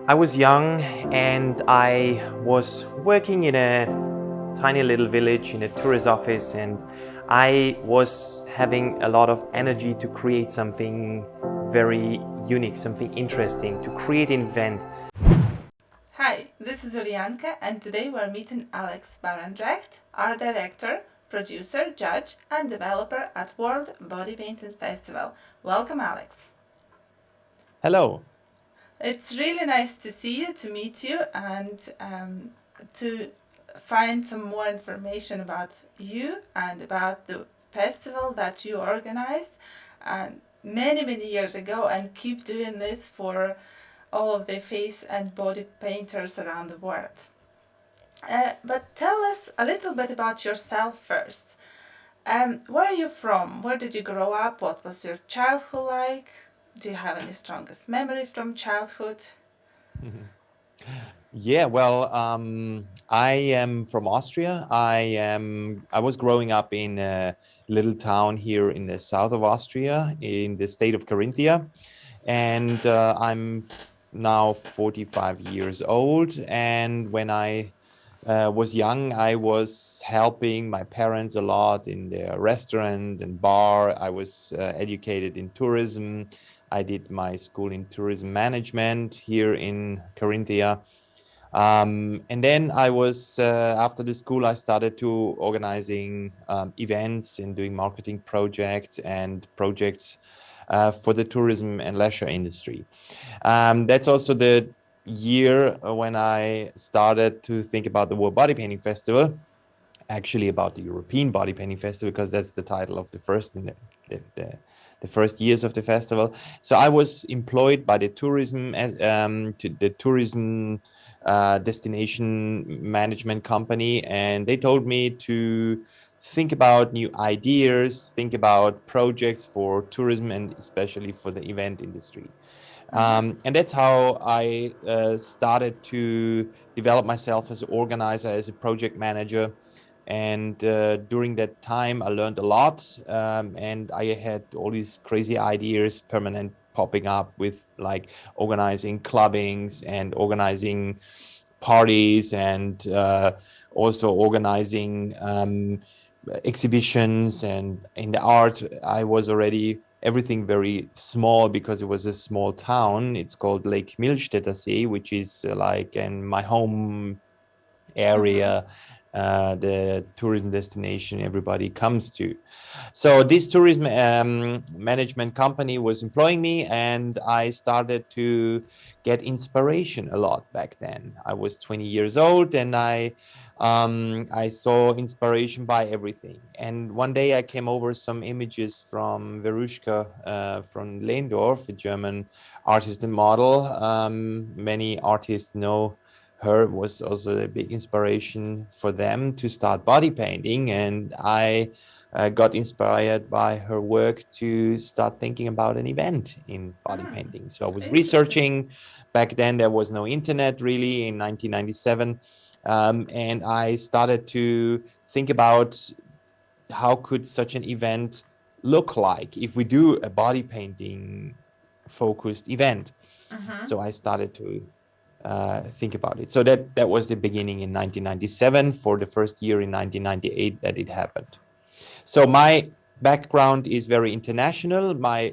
I was young and I was working in a tiny little village in a tourist office, and I was having a lot of energy to create something very unique, something interesting, to create an event. Hi, this is Ulianka, and today we're meeting Alex Barendregt, art director, producer, judge, and developer at World Bodypainting Festival. Welcome, Alex. Hello. It's really nice to see you, to meet you, and to find some more information about you and about the festival that you organized many years ago and keep doing this for all of the face and body painters around the world. But tell us a little bit about yourself first. Where are you from? Where did you grow up? What was your childhood like? Do you have any strongest memory from childhood? Yeah, well, I am from Austria. I was growing up in a little town here in the south of Austria, in the state of Carinthia, and I'm now 45 years old. And when I was young, I was helping my parents a lot in their restaurant and bar. I was educated in tourism. I did my school in tourism management here in Carinthia. And then I was, after the school, I started to organizing events and doing marketing projects and projects for the tourism and leisure industry. That's also the year when I started to think about the World Body Painting Festival, actually about the European Body Painting Festival, because that's the title of the first in the first years of the festival. So I was employed by the tourism to the tourism destination management company, and they told me to think about new ideas, think about projects for tourism and especially for the event industry. And that's how I started to develop myself as an organizer, as a project manager. And during that time, I learned a lot. And I had all these crazy ideas permanent popping up with like organizing clubbings and organizing parties and also organizing exhibitions. And in the art, I was already everything very small because it was a small town. It's called Lake Millstätter See, which is like in my home Mm-hmm. area, the tourism destination everybody comes to. So this tourism management company was employing me, and I started to get inspiration a lot back then. I was 20 years old, and I saw inspiration by everything. And one day I came over some images from Veruschka from Lehndorf, a German artist and model. Many artists know her, was also a big inspiration for them to start body painting. And I got inspired by her work to start thinking about an event in body Mm, painting. So I was interesting. researching. Back then, there was no internet really in 1997. And I started to think about how could such an event look like if we do a body painting focused event. Mm-hmm. So I started to think about it. So that was the beginning in 1997, for the first year in 1998 that it happened. So my background is very international. My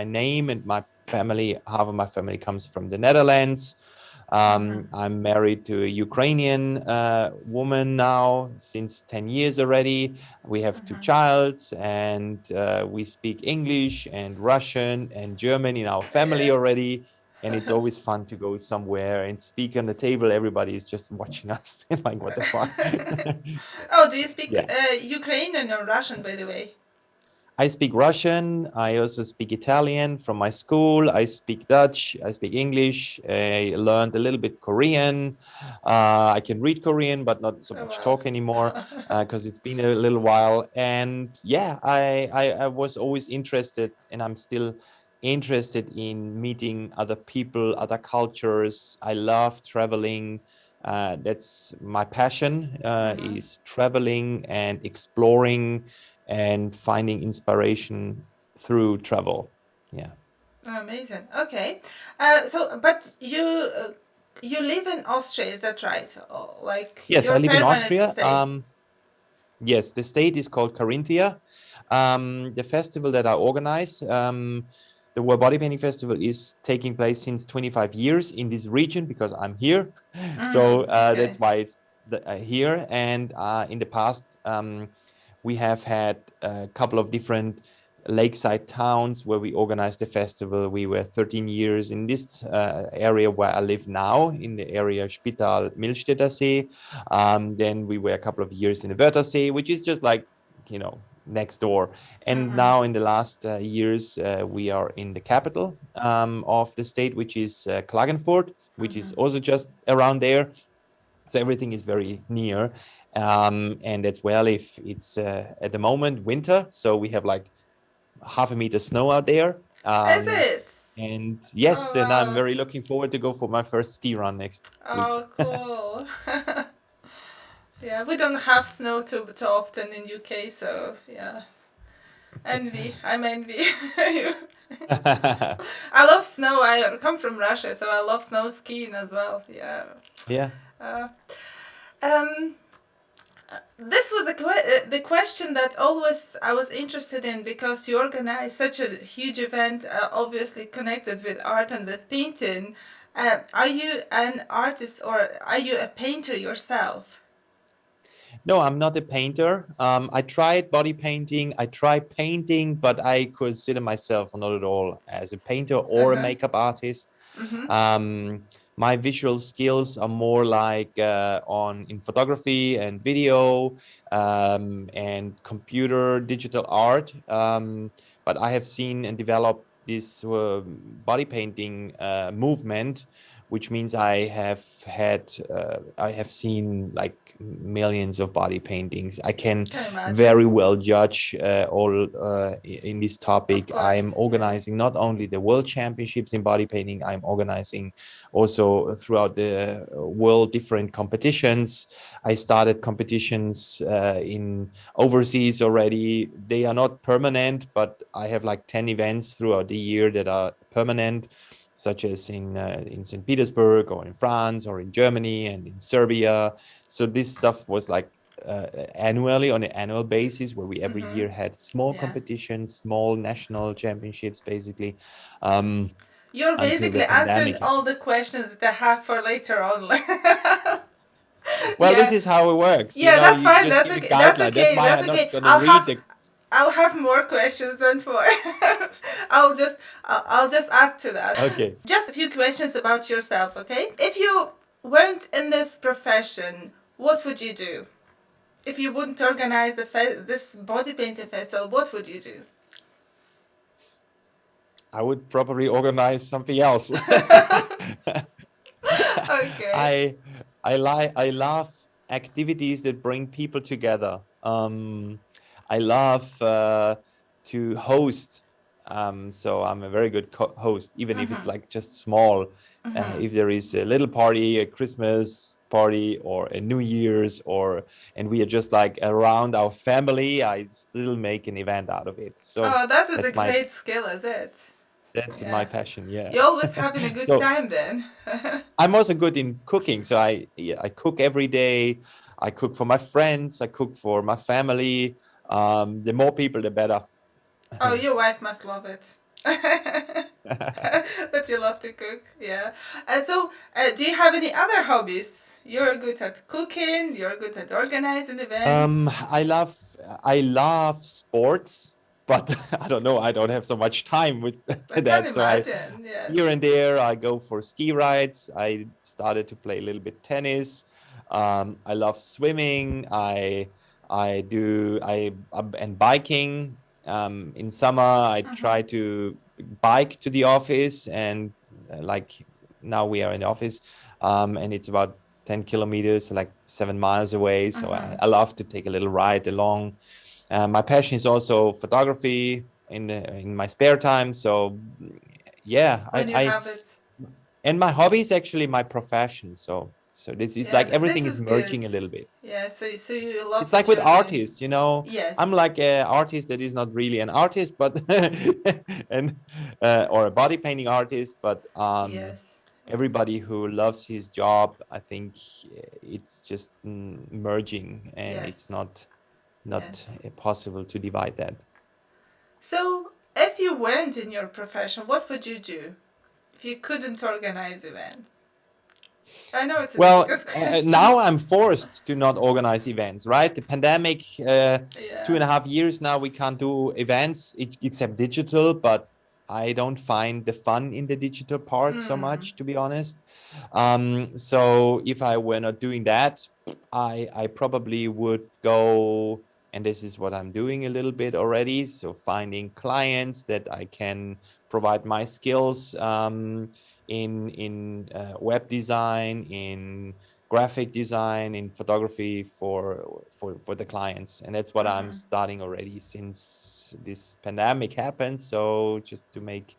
name and my family, half of my family comes from the Netherlands. Mm-hmm. I'm married to a Ukrainian woman now since 10 years already. We have two Mm-hmm. children, and we speak English and Russian and German in our family already. And it's always fun to go somewhere and speak on the table. Everybody is just watching us like, what the fuck? Oh, do you speak Yeah. Ukrainian or Russian, by the way? I speak Russian. I also speak Italian from my school. I speak Dutch. I speak English. I learned a little bit Korean. I can read Korean, but not so Oh, much wow. talk anymore because it's been a little while. And yeah, I was always interested, and I'm still interested in meeting other people, other cultures. I love traveling. That's my passion, Mm-hmm. is traveling and exploring and finding inspiration through travel. Yeah. Amazing. Okay. But you live in Austria, is that right? Like Yes, I your live in permanent Austria. stay. Yes, the state is called Carinthia. The festival that I organize, the World Bodypainting Festival, is taking place since 25 years in this region because I'm here. So Okay. that's why it's here. And in the past, we have had a couple of different lakeside towns where we organized the festival. We were 13 years in this area where I live now, in the area Spital Millstätter See. Then we were a couple of years in the Wörthersee, which is just like, next door. And now in the last years, we are in the capital of the state, which is Klagenfurt, which is also just around there. So everything is very near. And as well, if it's at the moment winter, so we have like half a meter snow out there. Is it? And Oh yes, and I'm wow. very looking forward to go for my first ski run next week. Oh cool. Yeah, we don't have snow too often in UK, so yeah. Envy. I'm envy. I love snow. I come from Russia, so I love snow skiing as well. Yeah. Yeah. Uh, um, this was the question that always I was interested in because you organize such a huge event, obviously connected with art and with painting. Are you an artist or are you a painter yourself? No, I'm not a painter. I tried body painting. I tried painting, but I consider myself not at all as a painter or a makeup artist. My visual skills are more like in photography and video and computer digital art. But I have seen and developed this body painting movement, which means I have seen like millions of body paintings. I can very well judge all in this topic. I'm organizing not only the world championships in body painting, I'm organizing also throughout the world different competitions. I started competitions in overseas already. They are not permanent, but I have like 10 events throughout the year that are permanent, such as in St. Petersburg or in France or in Germany and in Serbia. So this stuff was like annually on an annual basis, where we every year had small competitions, small national championships, basically. You're basically answering all the questions that I have for later on. Well, this is how it works. Yeah, that's you fine. just That's give okay. a guideline. That's why I'm not gonna read the. I'll have more questions than four. I'll just add to that. Okay. Just a few questions about yourself, okay? If you weren't in this profession, what would you do? If you wouldn't organize this body painting festival, what would you do? I would probably organize something else. Okay. I love activities that bring people together. I love to host. So I'm a very good host, even if it's like just small. If there is a little party, a Christmas party or a New Year's, and we are just like around our family, I still make an event out of it. So that is a great skill, is it? That's my passion. Yeah. You're always having a good time then. I'm also good in cooking. So I cook every day. I cook for my friends. I cook for my family. The more people, the better. Oh, your wife must love it. That you love to cook. Yeah. So, do you have any other hobbies? You're good at cooking. You're good at organizing events. I love sports, but I don't know. I don't have so much time with I that. can So imagine. Yes. here and there, I go for ski rides. I started to play a little bit tennis. I love swimming. And biking. In summer, I try to bike to the office, and like now we are in the office, and it's about 10 kilometers, like 7 miles away. So I love to take a little ride along. My passion is also photography in my spare time. So yeah, when you have it. And my hobby is actually my profession. So So this is Yeah, like this everything is is good. merging a little bit. Yeah, so you love It's like what with you're doing. artists, you know. Yes. I'm like an artist that is not really an artist, but and or a body painting artist, but Yes. everybody who loves his job, I think it's just merging, and Yes. it's not Yes. possible to divide that. So, if you weren't in your profession, what would you do if you couldn't organize events? I know it's a Well, difficult question. now I'm forced to not organize events, right? The pandemic, Yeah. 2.5 years now, we can't do events except digital, but I don't find the fun in the digital part so Mm. much, to be honest. So if I were not doing that, I probably would go, and this is what I'm doing a little bit already. So finding clients that I can provide my skills. In web design, in graphic design, in photography for the clients, and that's what I'm Mm-hmm. starting already since this pandemic happened. So just to make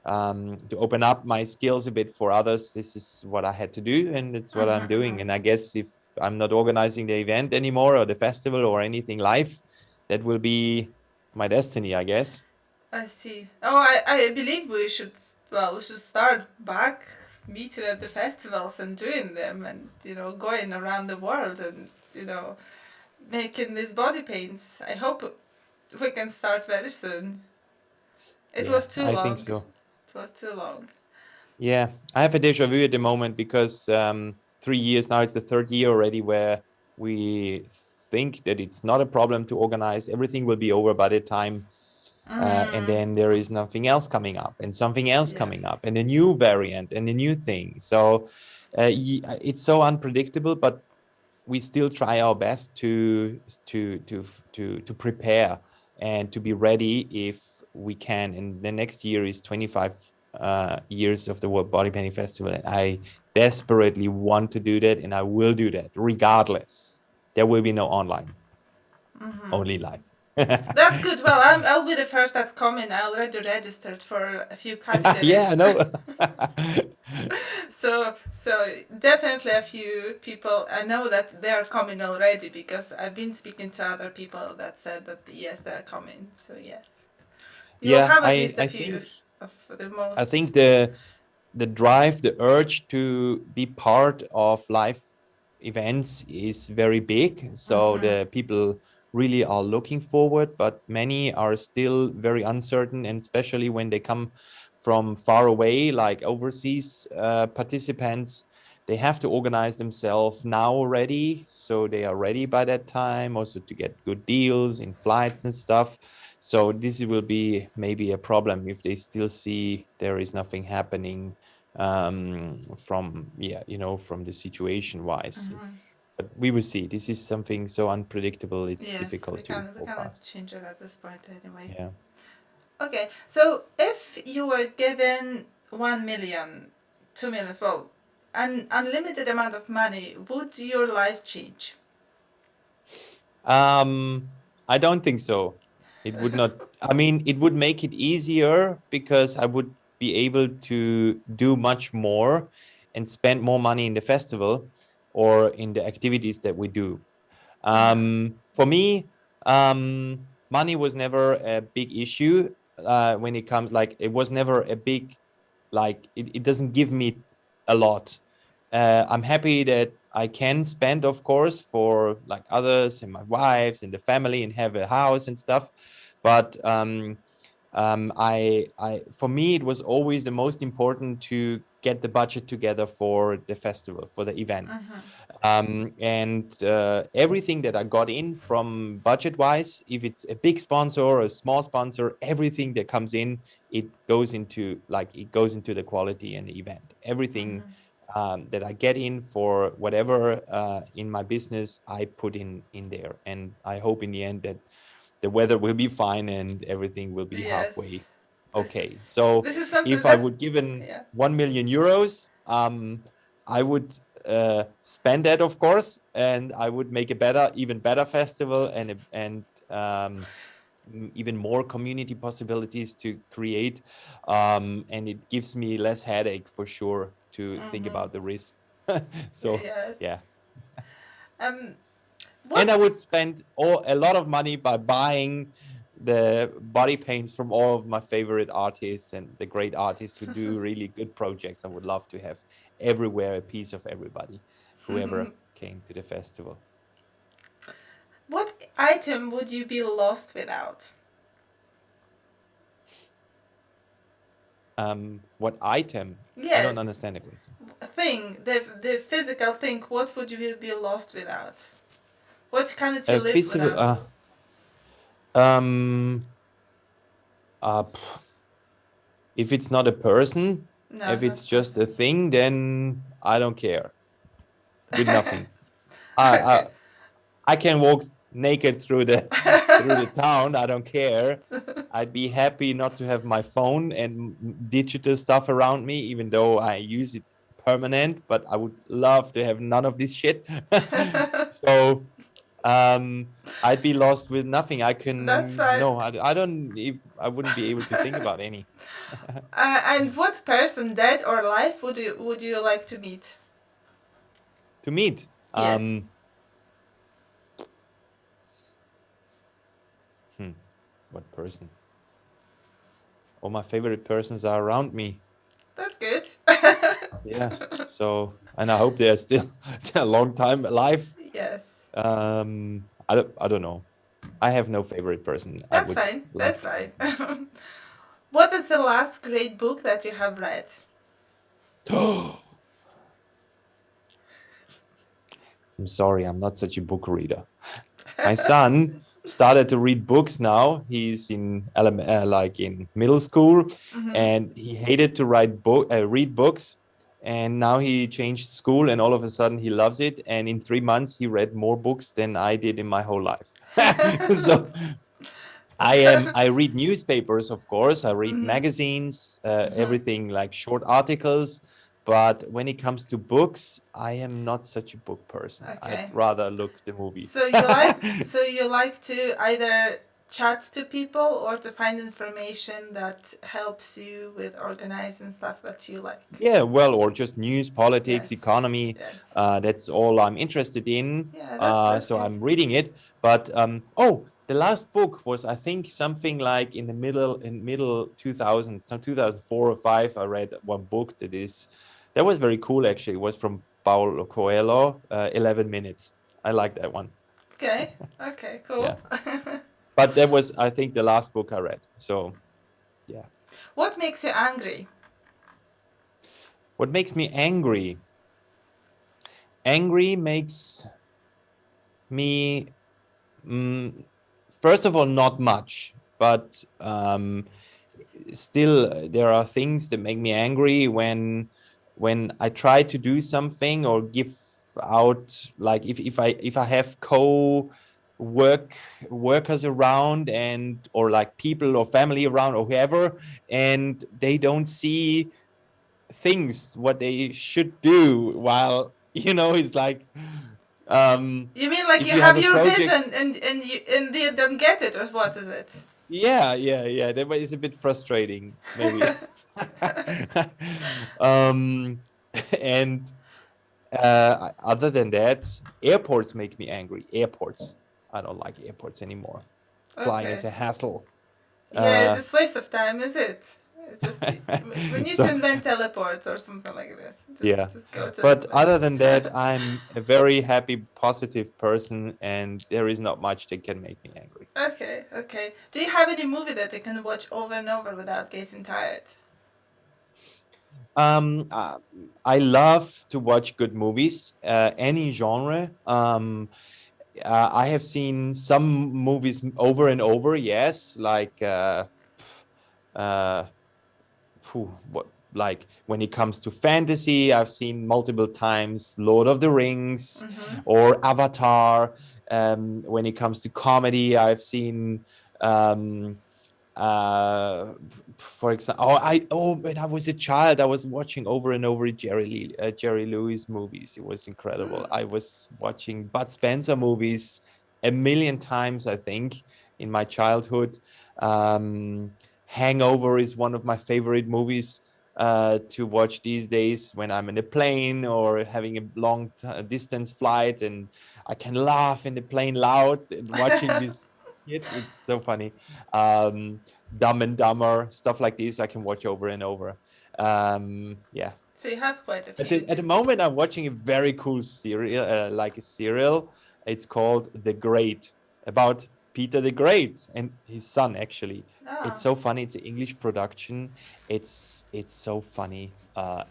to open up my skills a bit for others, this is what I had to do, and it's what I'm doing. And I guess if I'm not organizing the event anymore or the festival or anything live, that will be my destiny, I guess. I see. Oh, I believe we should start back meeting at the festivals and doing them and, going around the world and, making these body paints. I hope we can start very soon. It Yeah, was too I think long. so. It was too long. Yeah, I have a déjà vu at the moment because 3 years now, it's the third year already where we think that it's not a problem to organize. Everything will be over by the time. And then there is nothing else coming up and something else Yes. coming up and a new variant and a new thing. So it's so unpredictable, but we still try our best to prepare and to be ready if we can. And the next year is 25 years of the World Bodypainting Festival, and I desperately want to do that, and I will do that regardless. There will be no online, only live. That's good. Well, I'll be the first that's coming. I already registered for a few Yeah, I categories. know. So definitely a few people. I know that they're coming already because I've been speaking to other people that said that yes, they're coming. So yes, you will Yeah, have at I least a I few think of the I most. think the drive, the urge to be part of live events is very big. So Mm-hmm. the people really are looking forward, but many are still very uncertain, and especially when they come from far away, like overseas participants, they have to organize themselves now already, so they are ready by that time, also to get good deals in flights and stuff. So this will be maybe a problem if they still see there is nothing happening from from the situation wise. Mm-hmm. But we will see. This is something so unpredictable, it's Yes, difficult to we cannot forecast. change it at this point anyway. Yeah. Okay, so if you were given 1 million, 2 million, well, an unlimited amount of money, would your life change? I don't think so. It would not. I mean, it would make it easier because I would be able to do much more and spend more money in the festival or in the activities that we do. For me, money was never a big issue when it comes, like, it was never a big, like, it doesn't give me a lot. I'm happy that I can spend, of course, for like others and my wives and the family and have a house and stuff. But for me, it was always the most important to get the budget together for the festival, for the event. And everything that I got in from budget wise, if it's a big sponsor or a small sponsor, everything that comes in, it goes into the quality and the event. Everything that I get in for whatever in my business, I put in there. And I hope in the end that the weather will be fine and everything will be Yes, halfway this is okay. So this is something if I that's would given yeah. 1 million euros, I would spend that, of course, and I would make a even better festival and even more community possibilities to create. And it gives me less headache for sure to think about the risk. So Yes. yeah. Um, And what? I would spend a lot of money by buying the body paints from all of my favorite artists and the great artists who do really good projects. I would love to have everywhere a piece of everybody, whoever came to the festival. What item would you be lost without? What item? I don't Yes, understand the question. thing, the physical thing. What would you be lost without? What cannot you A live physical, without? um, pff, if it's not a person, No, if not it's just a person. thing, then I don't care. With nothing. I, Okay. I I can walk naked through the town. I don't care. I'd be happy not to have my phone and digital stuff around me, even though I use it permanent. But I would love to have none of this shit. So I'd be lost with nothing. I That's can fine. no, I don't. I wouldn't be able to think about any. And what person, dead or alive, would you like to meet? To meet. Yes. What person? All my favorite persons are around me. That's good. Yeah. So, and I hope they're still a long time alive. Yes. I don't know. I have no favorite person. I That's would fine. love That's to fine. meet. What is the last great book that you have read? I'm sorry, I'm not such a book reader. My son started to read books now. He's in like in middle school, and he hated to read books. And now he changed school, and all of a sudden he loves it. And in 3 months, he read more books than I did in my whole life. So I read newspapers, of course. I read magazines, everything like short articles. But when it comes to books, I am not such a book person. I'd Okay. rather look the movies. So you like to either chat to people or to find information that helps you with organizing stuff that you like. Yeah, well, or just news, politics, Yes. economy. Yes. That's all I'm interested in. Yeah, that's So good. I'm reading it. But the last book was, I think, something like in middle 2000, so 2004 or five. I read one book that was very cool. Actually, it was from Paulo Coelho, 11 Minutes. I like that one. Okay. Okay. Cool. Yeah. But that was, I think, the last book I read. So yeah. What makes you angry? What makes me angry? Angry makes me, first of all, not much, but still there are things that make me angry when I try to do something or give out, like if I have workers around, and or like people or family around or whoever, and they don't see things what they should do, while it's like, You mean like if you you have have a your project. vision and they don't get it, or what is it? Yeah, that is a bit frustrating, maybe. um and other than that, airports make me angry. Airports, I don't like airports anymore. Flying is Okay. a hassle. Yeah, it's just waste of time, is it? It's just we need to So invent teleports or something like this. yeah, Just go to the but place. other than that, I'm a very happy, positive person, and there is not much that can make me angry. Okay, okay. Do you have any movie that you can watch over and over without getting tired? I love to watch good movies, any genre. I have seen some movies over and over, yes, like like when it comes to fantasy, I've seen multiple times Lord of the Rings or Avatar. When it comes to comedy, I've seen for example, when I was a child, I was watching over and over Jerry Lewis movies. It was incredible. I was watching Bud Spencer movies a million times, I think, in my childhood. Hangover is one of my favorite movies. to watch these days when I'm in a plane or having a long distance flight, and I can laugh in the plane loud and watching this. It's so funny. Dumb and Dumber, stuff like this, I can watch over and over. Yeah. So you have quite a At few. the moment, I'm watching a very cool serial, like a serial. It's called The Great, about Peter the Great and his son. Actually, it's so funny. It's an English production. It's so funny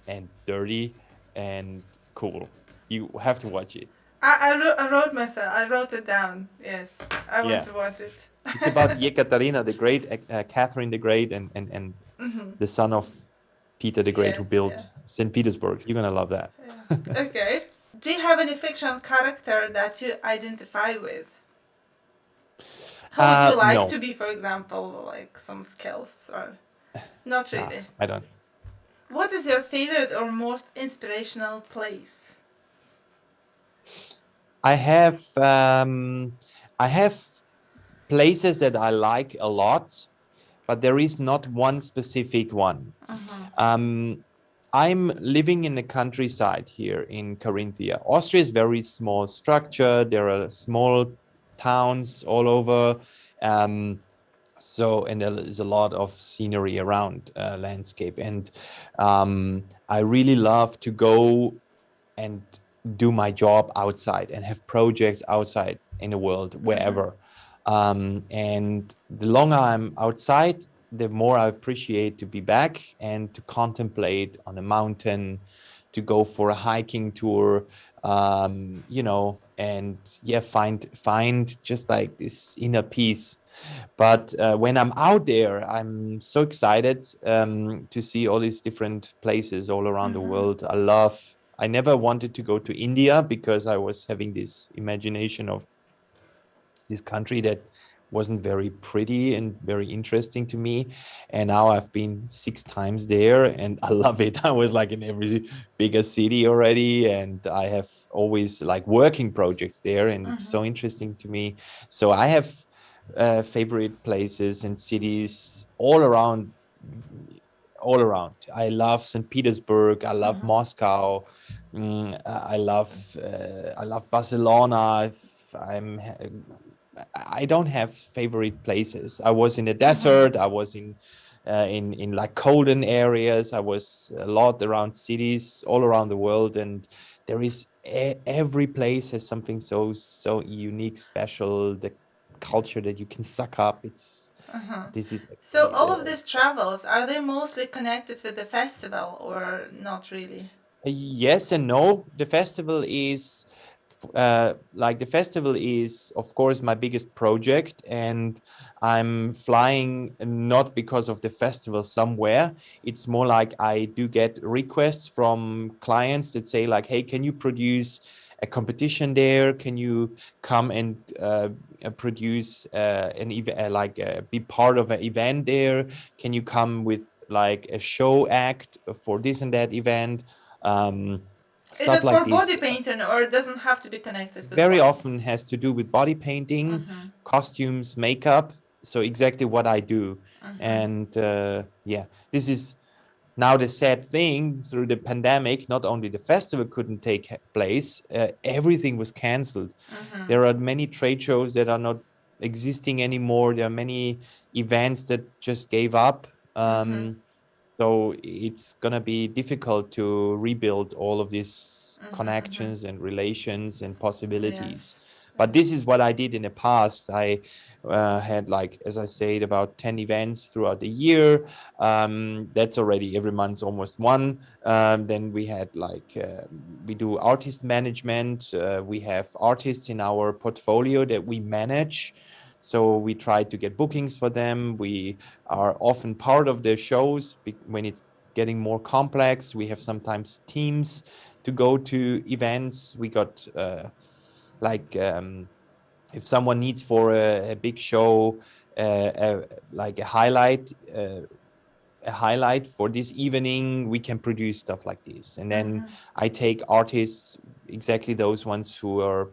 and dirty and cool. You have to watch it. I wrote myself. I wrote it down. Yes, I want Yeah. to watch it. It's about Yekaterina the Great, Catherine the Great, and the son of Peter the Great, who Yes, built yeah. St. Petersburg. You're gonna love that. Yeah. Okay. Do you have any fictional character that you identify with? How would you like No. to be, for example, like some skills or not Nah, really? I don't. What is your favorite or most inspirational place? I have places that I like a lot, but there is not one specific one. I'm living in the countryside here in Carinthia. Austria is very small structure. There are small towns all over. And there is a lot of scenery around landscape. And I really love to go and do my job outside and have projects outside in the world, wherever. And the longer I'm outside, the more I appreciate to be back and to contemplate on a mountain, to go for a hiking tour, you know, and yeah, find just like this inner peace. But when I'm out there, I'm so excited to see all these different places all around the world. I never wanted to go to India because I was having this imagination of this country that wasn't very pretty and very interesting to me. And now I've been 6 times there and I love it. I was like in every bigger city already, and I have always like working projects there, and it's so interesting to me. So I have favorite places and cities all around. I love St. Petersburg. I love Moscow. I love Barcelona. I don't have favorite places. I was in the desert. I was in like colden areas. I was a lot around cities all around the world, and there is every place has something so unique, special. The culture that you can suck up. This is So all of these travels, are they mostly connected with the festival or not really? Yes and no. The festival is of course my biggest project, and I'm flying not because of the festival somewhere. It's more like I do get requests from clients that say like, hey, can you produce a competition there? Can you come and produce an event, be part of an event there? Can you come with like a show act for this and that event? Is it Like for body painting or it doesn't have to be connected with very body? often has to do with body painting, costumes, makeup. So exactly what I do. And this is now the sad thing. Through the pandemic, not only the festival couldn't take place, everything was canceled. There are many trade shows that are not existing anymore. There are many events that just gave up. So it's gonna be difficult to rebuild all of these connections and relations and possibilities. But this is what I did in the past. I had, like, as I said, about 10 events throughout the year. That's already every month almost one. Then we had we do artist management. We have artists in our portfolio that we manage. So we try to get bookings for them. We are often part of the shows when it's getting more complex. We have sometimes teams to go to events. We got if someone needs for a big show, like a highlight for this evening, we can produce stuff like this. And then I take artists, exactly those ones who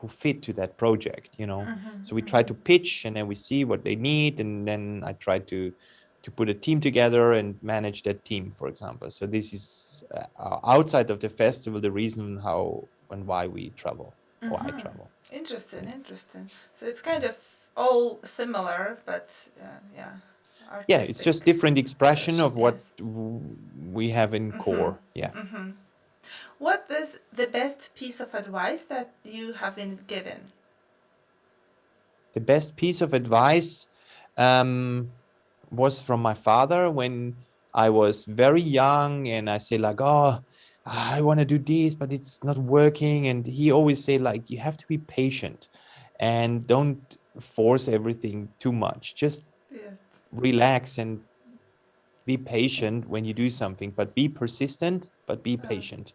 fit to that project, you know. So we try to pitch, and then we see what they need, and then I try to to put a team together and manage that team, for example. So this is outside of the festival, the reason how and why we travel, or I travel. Interesting, interesting. So it's kind of all similar, but yeah, Yeah, it's just artistic different expression of what yes. we have in core. Yeah. What is the best piece of advice that you have been given? The best piece of advice was from my father when I was very young, and I say like, oh, I want to do this, but it's not working. And he always say like, you have to be patient and don't force everything too much. Just Yes. relax and be patient when you do something, but be persistent, but be Oh, patient.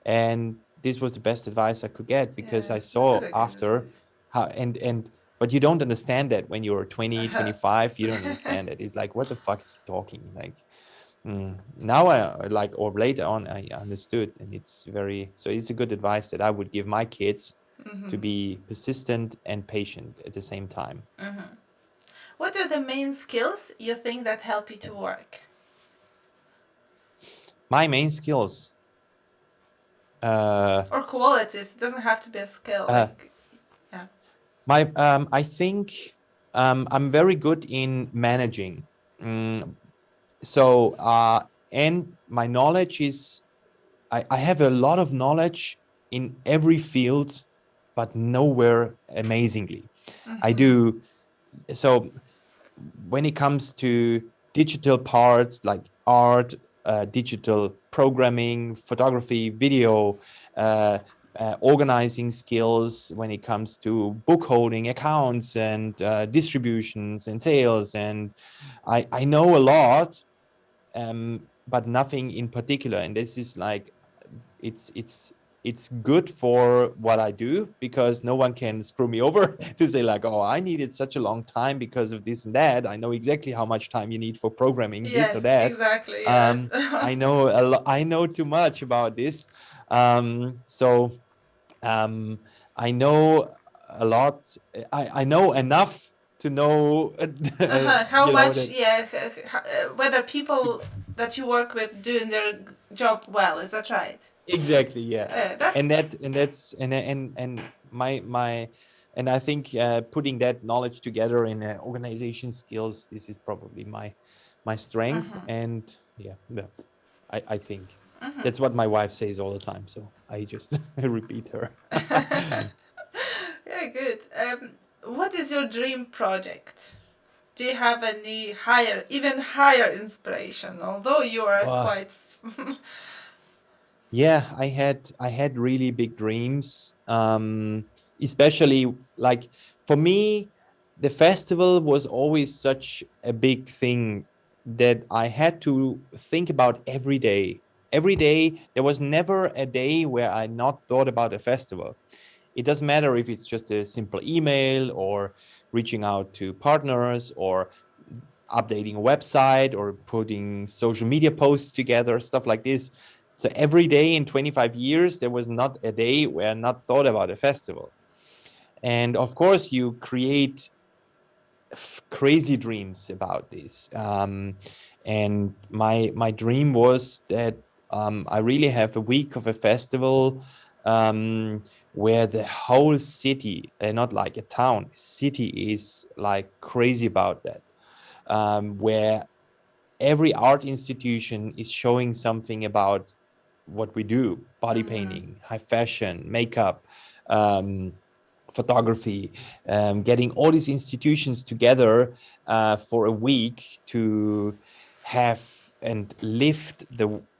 And this was the best advice I could get, because yeah, I this is saw a good after how, but you don't understand that when you're 20, advice. 25, you don't understand it. It's like, what the fuck is he talking? Like, now I like, or later on, I understood. And it's it's a good advice that I would give my kids, to be persistent and patient at the same time. What are the main skills you think that help you to work? My main skills. Or qualities. It doesn't have to be a skill. Like, yeah. I think I'm very good in managing. So and my knowledge is, I have a lot of knowledge in every field, but nowhere amazingly. I do. So when it comes to digital parts like art, digital programming, photography, video, organizing skills, when it comes to book holding, accounts, and distributions and sales, and I know a lot, but nothing in particular. And this is like, it's good for what I do, because no one can screw me over to say like, oh, I needed such a long time because of this and that. I know exactly how much time you need for programming this or Yes, that. exactly. Yes. I know a lot. I know too much about this. So I know a lot. I know enough to know, How much, that yeah, whether people that you work with doing their job well, is that right? exactly, yeah. That's And my and I think putting that knowledge together in organization skills, this is probably my strength. And yeah, I think that's what my wife says all the time, so I just repeat her. yeah, good. What is your dream project? Do you have any even higher inspiration? Although you are Wow. quite. Yeah, I had really big dreams, especially like, for me, the festival was always such a big thing that I had to think about every day. Every day, there was never a day where I not thought about a festival. It doesn't matter if it's just a simple email, or reaching out to partners, or updating a website, or putting social media posts together, stuff like this. So every day in 25 years, there was not a day where I not thought about a festival. And of course, you create crazy dreams about this. And my dream was that I really have a week of a festival, where the whole city, not like a town, city is like crazy about that. Where every art institution is showing something about what we do: body painting, high fashion, makeup, photography, getting all these institutions together for a week to have and lift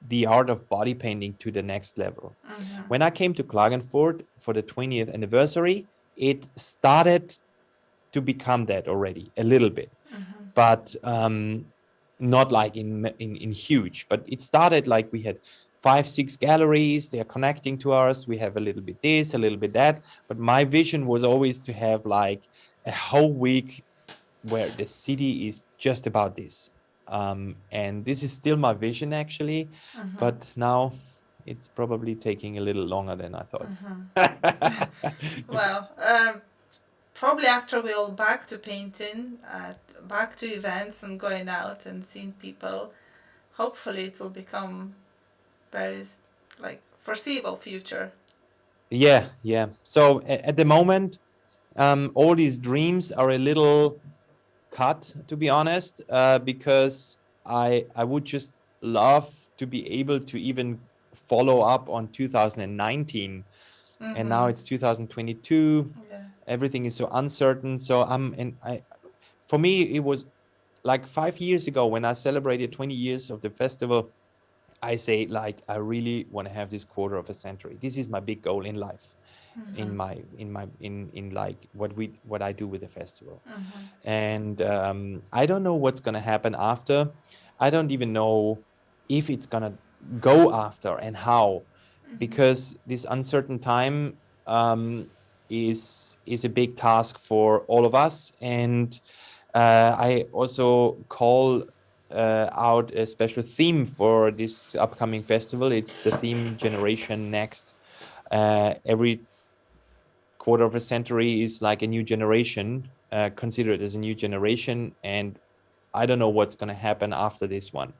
the art of body painting to the next level. When I came to Klagenfurt for the 20th anniversary, it started to become that already a little bit, but not like in huge. But it started like, we had 5-6 galleries, they are connecting to us, we have a little bit this, a little bit that. But my vision was always to have like a whole week where the city is just about this. And this is still my vision, actually, but now it's probably taking a little longer than I thought. Well, probably after we'll back to painting, back to events and going out and seeing people, hopefully it will become very like foreseeable future. Yeah, yeah. So at the moment, all these dreams are a little cut, to be honest, because I would just love to be able to even follow up on 2019, and now it's 2022. Yeah. Everything is so uncertain. So for me, it was like 5 years ago when I celebrated 20 years of the festival. I say, like, I really want to have this quarter of a century. This is my big goal in life, in like what I do with the festival. And I don't know what's going to happen after. I don't even know if it's going to go after and how, because this uncertain time is a big task for all of us. And I also call out a special theme for this upcoming festival. It's the theme Generation Next. Every quarter of a century is like a new generation, considered as a new generation. And I don't know what's going to happen after this one.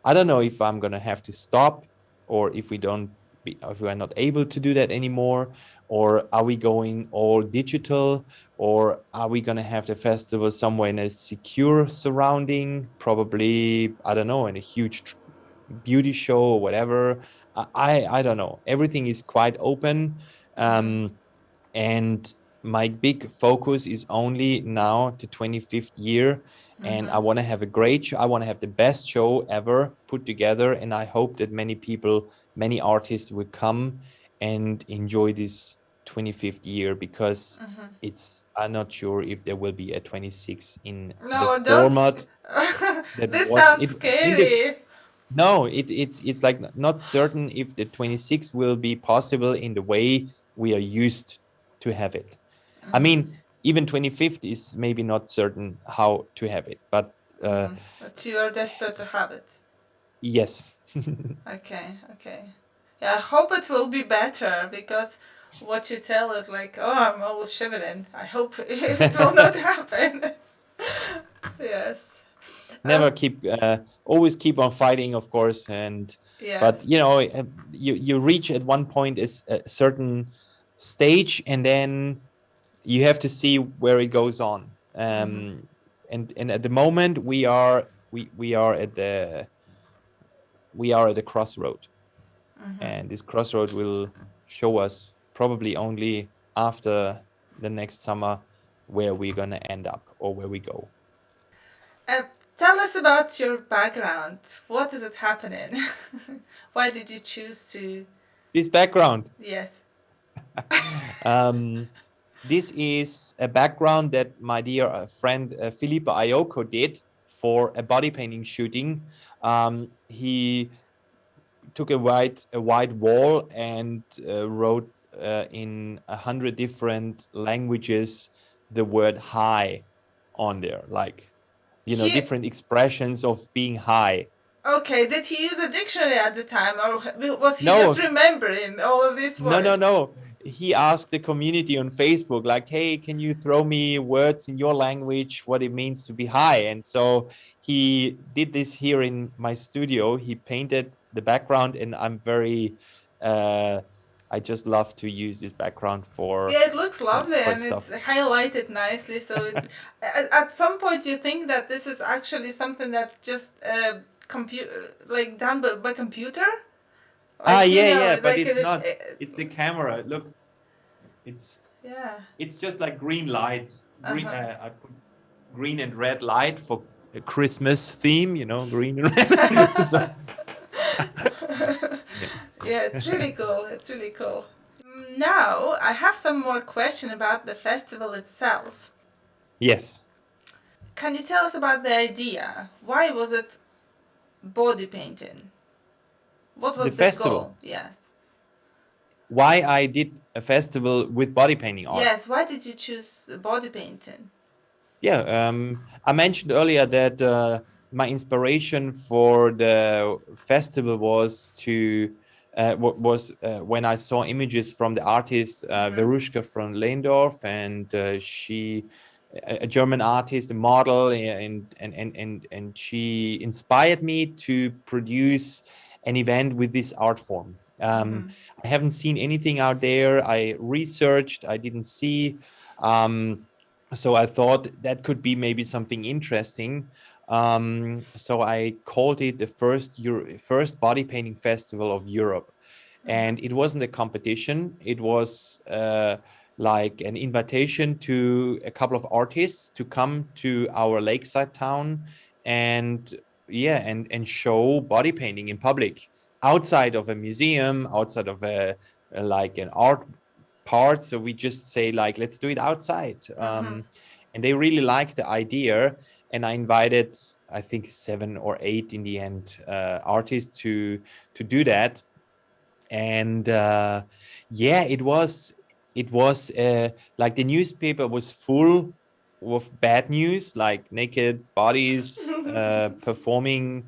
I don't know if I'm going to have to stop, or if if we are not able to do that anymore, or are we going all digital, or are we going to have the festival somewhere in a secure surrounding, probably, I don't know, in a huge beauty show or whatever. I don't know. Everything is quite open. And my big focus is only now the 25th year, and I want to have a great show. I want to have the best show ever put together, and I hope that many people, many artists will come and enjoy this 25th year, because I'm not sure if there will be a 26 in the No, don't. format that This was sounds it in the scary. no, it's like not certain if the 26 will be possible in the way we are used to have it. I mean, even 25th is maybe not certain how to have it, but But you are desperate to have it. yes. Okay, okay. Yeah, I hope it will be better, because what you tell is like, oh, I'm all shivering. I hope it will not happen. Yes. Never always keep on fighting, of course. And Yes. but you reach at one point is a certain stage, and then you have to see where it goes on. And at the moment we are at the crossroad, and this crossroad will show us probably only after the next summer where we're gonna end up or where we go. Tell us about your background. What is it happening? Why did you choose to? This background. Yes. This is a background that my dear friend Filippo Ayoko did for a body painting shooting. He took a white wall and wrote in 100 different languages the word high on there, like different expressions of being high. Okay, did he use a dictionary at the time, or was he just remembering all of these words? No. He asked the community on Facebook, like, hey, can you throw me words in your language, what it means to be high? And so he did this here in my studio. He painted the background, and I'm very, I just love to use this background for... Yeah, it looks lovely, and stuff. It's highlighted nicely. So at some point you think that this is actually something that just like done by computer? Like, yeah, but like it's not. It's the camera. Look, it's just like green light. Green. I put green and red light for a Christmas theme. Green and red. So, yeah, it's really cool. It's really cool. Now I have some more question about the festival itself. Yes. Can you tell us about the idea? Why was it body painting? What was the festival goal? Yes. Why I did a festival with body painting art? Yes. Why did you choose body painting? Yeah. I mentioned earlier that my inspiration for the festival was to was when I saw images from the artist Veruschka from Lehndorf, and she, a German artist, a model, and she inspired me to produce an event with this art form. I haven't seen anything out there. I researched, I didn't see. So I thought that could be maybe something interesting. So I called it the first body painting festival of Europe. And it wasn't a competition. It was like an invitation to a couple of artists to come to our lakeside town and show body painting in public, outside of a museum, outside of like an art part. So we just say like, let's do it outside. And they really liked the idea. And I invited, I think 7 or 8 in the end, artists to do that. And it was like the newspaper was full with bad news, like naked bodies performing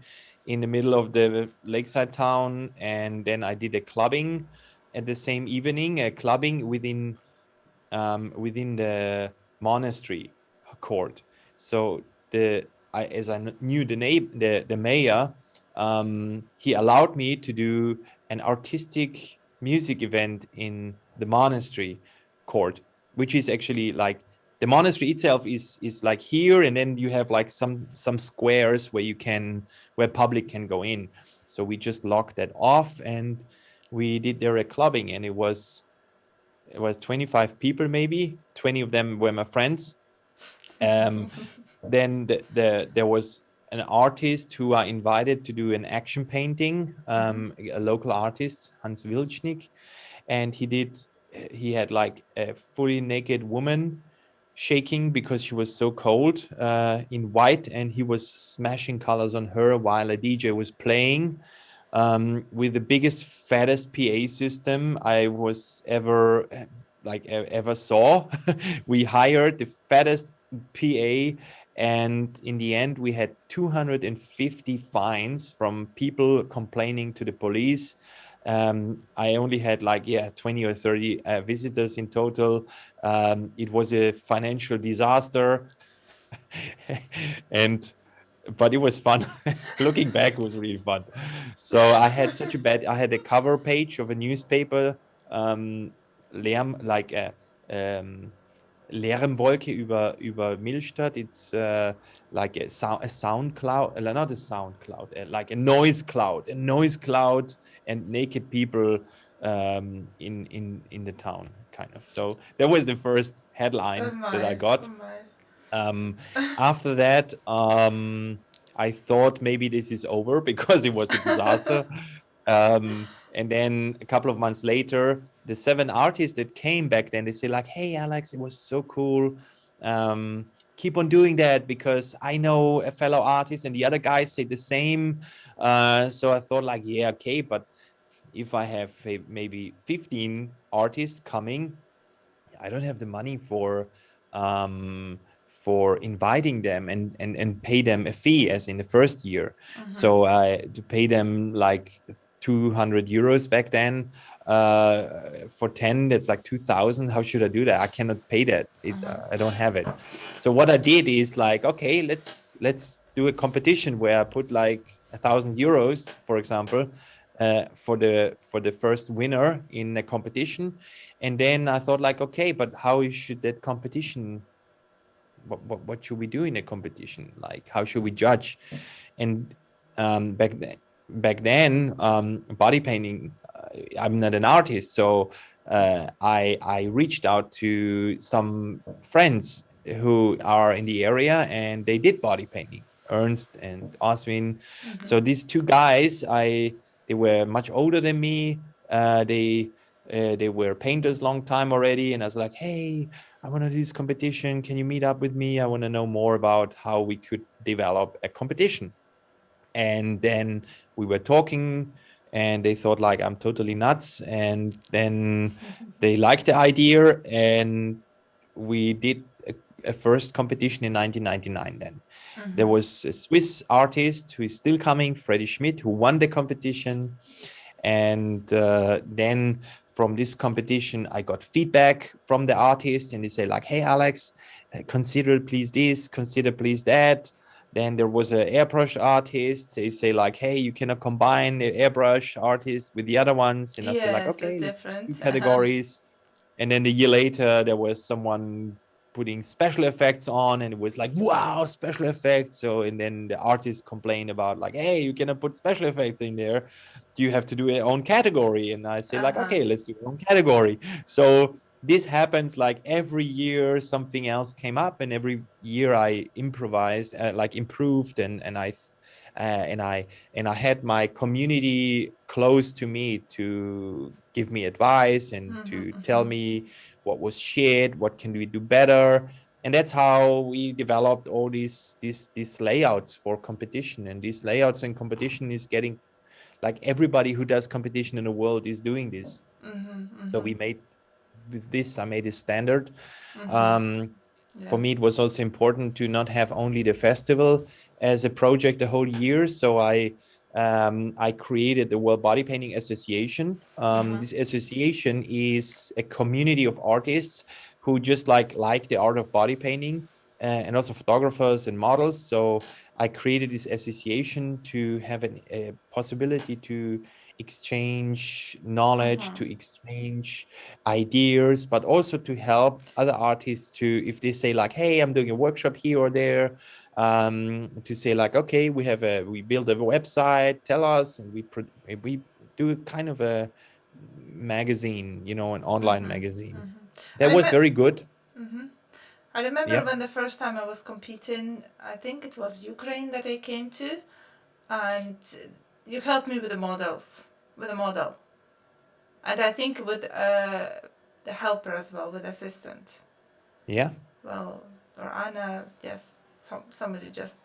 in the middle of the lakeside town. And then I did a clubbing at the same evening, a clubbing within the monastery court. So as I knew the mayor, he allowed me to do an artistic music event in the monastery court, which is actually like, the monastery itself is like here, and then you have like some squares where public can go in. So we just locked that off, and we did there a clubbing, and it was 25 people, maybe 20 of them were my friends. Then there was an artist who I invited to do an action painting, a local artist, Hans Wilcznik, and he had like a fully naked woman shaking because she was so cold, in white, and he was smashing colors on her while a DJ was playing, with the biggest, fattest PA system I was ever saw. We hired the fattest PA, and in the end we had 250 fines from people complaining to the police. I only had 20 or 30 visitors in total. It was a financial disaster. But it was fun. Looking back, it was really fun. So I had a cover page of a newspaper, Lärmwolke über Millstatt. It's like a sound cloud, not a sound cloud, like a noise cloud, and naked people in the town, kind of. So that was the first headline that I got. After that, I thought maybe this is over because it was a disaster. And then a couple of months later, the 7 artists that came back then, they say like, hey, Alex, it was so cool. Keep on doing that, because I know a fellow artist, and the other guys say the same. So I thought like, yeah, okay, but if I have maybe 15 artists coming, I don't have the money for inviting them and pay them a fee as in the first year. So to pay them like 200 euros back then, for 10, that's like 2,000. How should I do that? I cannot pay that. I don't have it. So what I did is like, okay, let's do a competition where I put like 1,000 euros, for example, for the first winner in a competition. And then I thought like, okay, but how should that competition, what should we do in a competition? Like, how should we judge? And back then, body painting, I'm not an artist, so I reached out to some friends who are in the area, and they did body painting, Ernst and Oswin. So these 2 guys, they were much older than me. They were painters long time already, and I was like, hey, I want to do this competition. Can you meet up with me? I want to know more about how we could develop a competition. And then we were talking, and they thought like I'm totally nuts. And then they liked the idea, and we did a first competition in 1999 then. There was a Swiss artist who is still coming, Freddy Schmidt, who won the competition. And then from this competition, I got feedback from the artist, and they say like, hey, Alex, consider please this, consider please that. Then there was an airbrush artist. They say like, hey, you cannot combine the airbrush artist with the other ones. And I say like, Yes, it's okay, let's do different. categories. And then a year later, there was someone putting special effects on, and it was like, wow, special effects. So, and then the artist complained about like, hey, you cannot put special effects in there. You have to do your own category. And I say like, okay, let's do our own category. So this happens like every year something else came up, and every year I improvised, like improved, and I had my community close to me to give me advice and to tell me what was shit, what can we do better. And that's how we developed all these layouts for competition. And these layouts and competition is getting like everybody who does competition in the world is doing this. So we made with this, I made a standard. For me, it was also important to not have only the festival as a project the whole year. So I created the World Bodypainting Association. This association is a community of artists who just like the art of body painting, and also photographers and models. So I created this association to have a possibility to exchange knowledge, to exchange ideas, but also to help other artists to, if they say like, hey, I'm doing a workshop here or there, to say like, okay, we build a website, tell us, and we do kind of a magazine, an online magazine. That was very good. I remember Yeah. when the first time I was competing, I think it was Ukraine that I came to, and you helped me with the model, and I think with the helper as well, with assistant. Yeah. Well, or Anna, yes, somebody just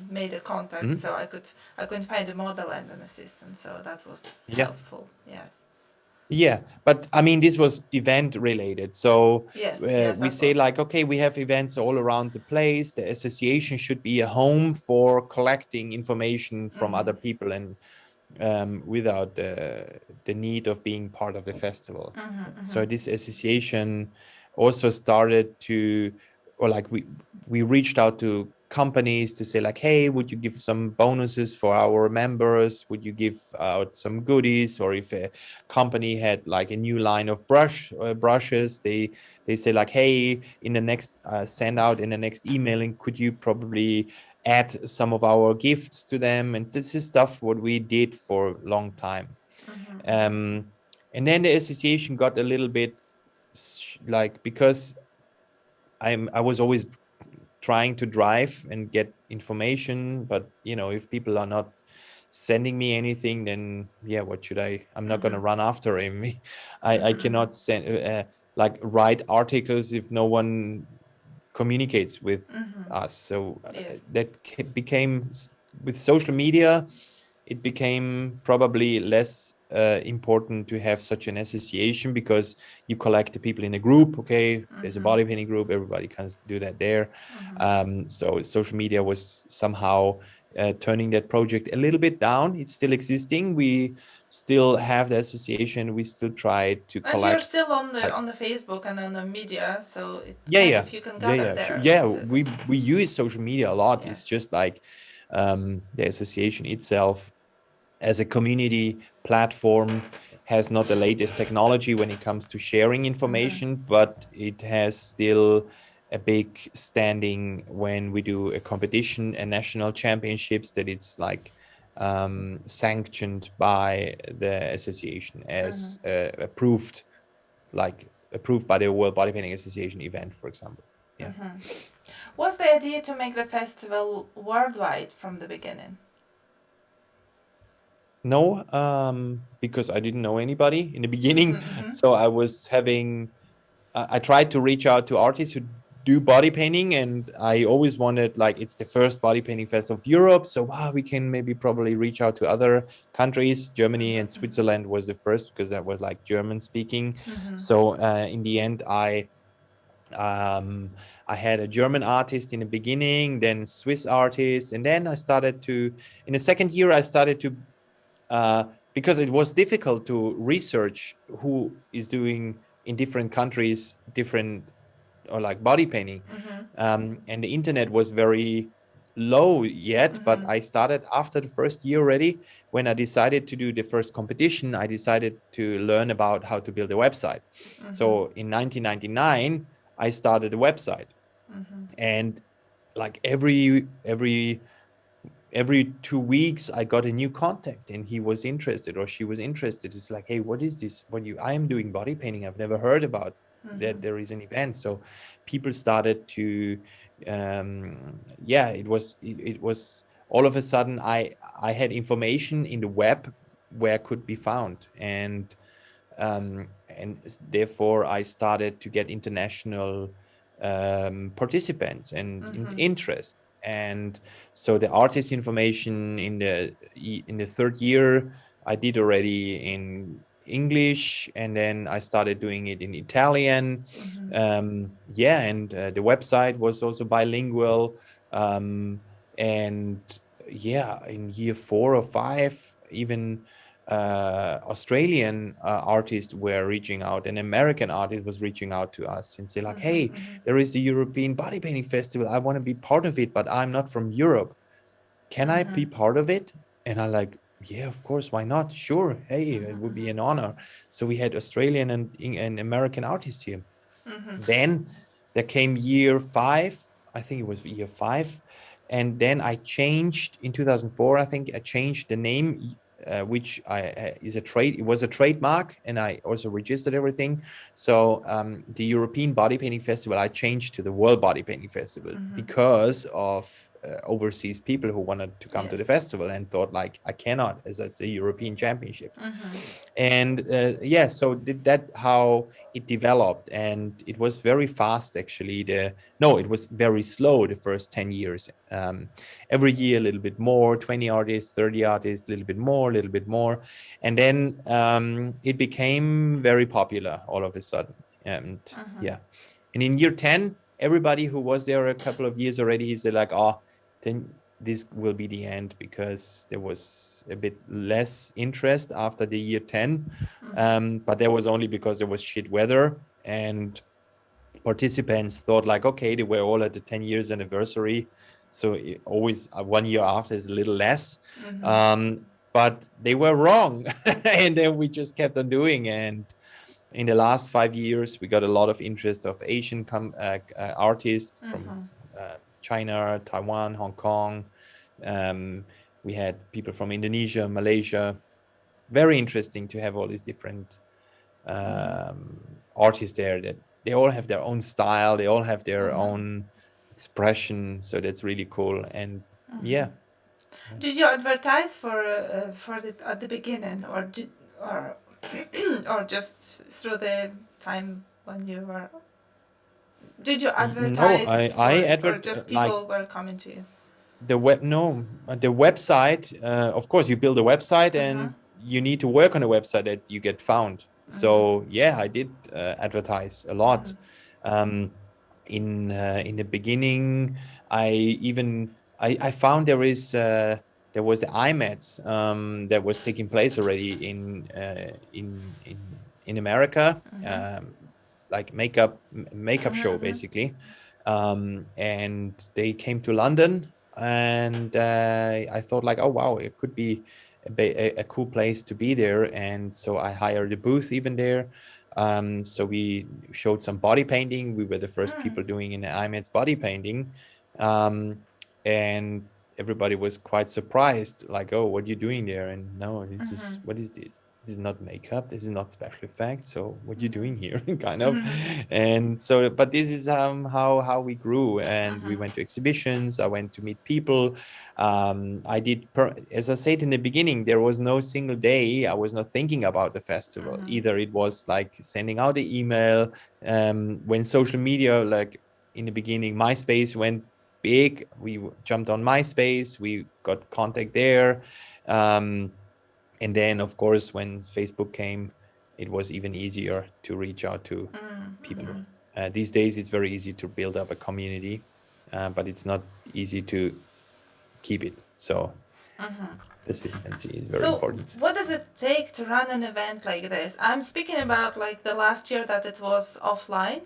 made a contact, so I couldn't find a model and an assistant, so that was helpful. Yes. Yeah, but I mean, this was event related. So yes, we say like, okay, we have events all around the place. The association should be a home for collecting information from other people, and without the need of being part of the festival. So this association also started to, or like we reached out to companies to say like, hey, would you give some bonuses for our members? Would you give out some goodies? Or if a company had like a new line of brushes, they say like, hey, in the next send out in the next emailing, could you probably add some of our gifts to them? And this is stuff what we did for a long time. And then the association got a little bit like, because I was always trying to drive and get information, but if people are not sending me anything, then what should I'm not going to run after him. I cannot send like write articles if no one communicates with us. So that became, with social media, it became probably less important to have such an association, because you collect the people in a group. Okay, there's a body painting group, everybody can do that there. So social media was somehow turning that project a little bit down. It's still existing. We still have the association. We still try to collect. And you're still on the Facebook and on the media, so if you can gather there. We use social media a lot. Yes. It's just like the association itself as a community platform has not the latest technology when it comes to sharing information, but it has still a big standing when we do a competition and national championships, that it's like sanctioned by the association as approved by the World Bodypainting Association event, for example. Yeah. Was the idea to make the festival worldwide from the beginning? No, because I didn't know anybody in the beginning. So I was I tried to reach out to artists who do body painting, and I always wanted, like, it's the first body painting festival of Europe, so we can probably reach out to other countries. Germany and Switzerland was the first, because that was like German speaking. So in the end, I had a German artist in the beginning, then Swiss artist, and then in the second year I started to because it was difficult to research who is doing in different countries different or like body painting. And the internet was very low yet, but I started after the first year already. When I decided to do the first competition, I decided to learn about how to build a website. So in 1999 I started a website, and like every 2 weeks I got a new contact, and he was interested or she was interested. It's like, hey, what is this? I am doing body painting. I've never heard about that there is an event. So people started to, it was all of a sudden I had information in the web where could be found, and therefore I started to get international participants and interest. And so the artist information in the third year I did already in English, and then I started doing it in Italian. And the website was also bilingual. And in year 4 or 5, even Australian artists were reaching out, an American artist was reaching out to us and say like, hey, there is the European Body Painting Festival. I want to be part of it, but I'm not from Europe. Can I be part of it? And I like, yeah, of course, why not? Sure. Hey, it would be an honor. So we had Australian and American artists here. Then there came year 5, I think it was year 5. And then I changed in 2004, I think I changed the name, which it was a trademark, and I also registered everything. So the European Body Painting Festival, I changed to the World Body Painting Festival because of overseas people who wanted to come to the festival and thought like, I cannot, as it's a European championship. And so that how it developed, and it was very fast actually. It was very slow the first 10 years. Every year a little bit more, 20 artists, 30 artists, a little bit more, and then it became very popular all of a sudden. And and in year 10, everybody who was there a couple of years already, he said like, oh, then this will be the end, because there was a bit less interest after the year 10. But that was only because there was shit weather, and participants thought like, okay, they were all at the 10 years anniversary, so always 1 year after is a little less. But they were wrong. And then we just kept on doing, and in the last 5 years we got a lot of interest of Asian artists from China, Taiwan, Hong Kong. We had people from Indonesia, Malaysia. Very interesting to have all these different artists there, that they all have their own style, they all have their own expression. So that's really cool. And did you advertise at the beginning, or or just through the time when you were? Did you advertise? No, or just people were coming to you? The website. Of course, you build a website, and you need to work on a website that you get found. So I did advertise a lot. In the beginning, I found there was the IMATS that was taking place already in America, like makeup show basically, and they came to London, and I thought like, oh wow, it could be a cool place to be there. And so I hired a booth even there. So we showed some body painting. We were the first people doing in the IMATS body painting, and everybody was quite surprised, like, oh, what are you doing there? And no, this is, what is this? This is not makeup, this is not special effects, so what are you doing here? Kind of. And so, but this is how we grew, and we went to exhibitions. I went to meet people. I did, as I said in the beginning, there was no single day I was not thinking about the festival. Either it was like sending out the email, when social media, like in the beginning, MySpace went big, we jumped on MySpace, we got contact there. And then, of course, when Facebook came, it was even easier to reach out to people. These days, it's very easy to build up a community, but it's not easy to keep it. So Consistency is very So, important. what does it take to run an event like this? I'm speaking about like the last year that it was offline.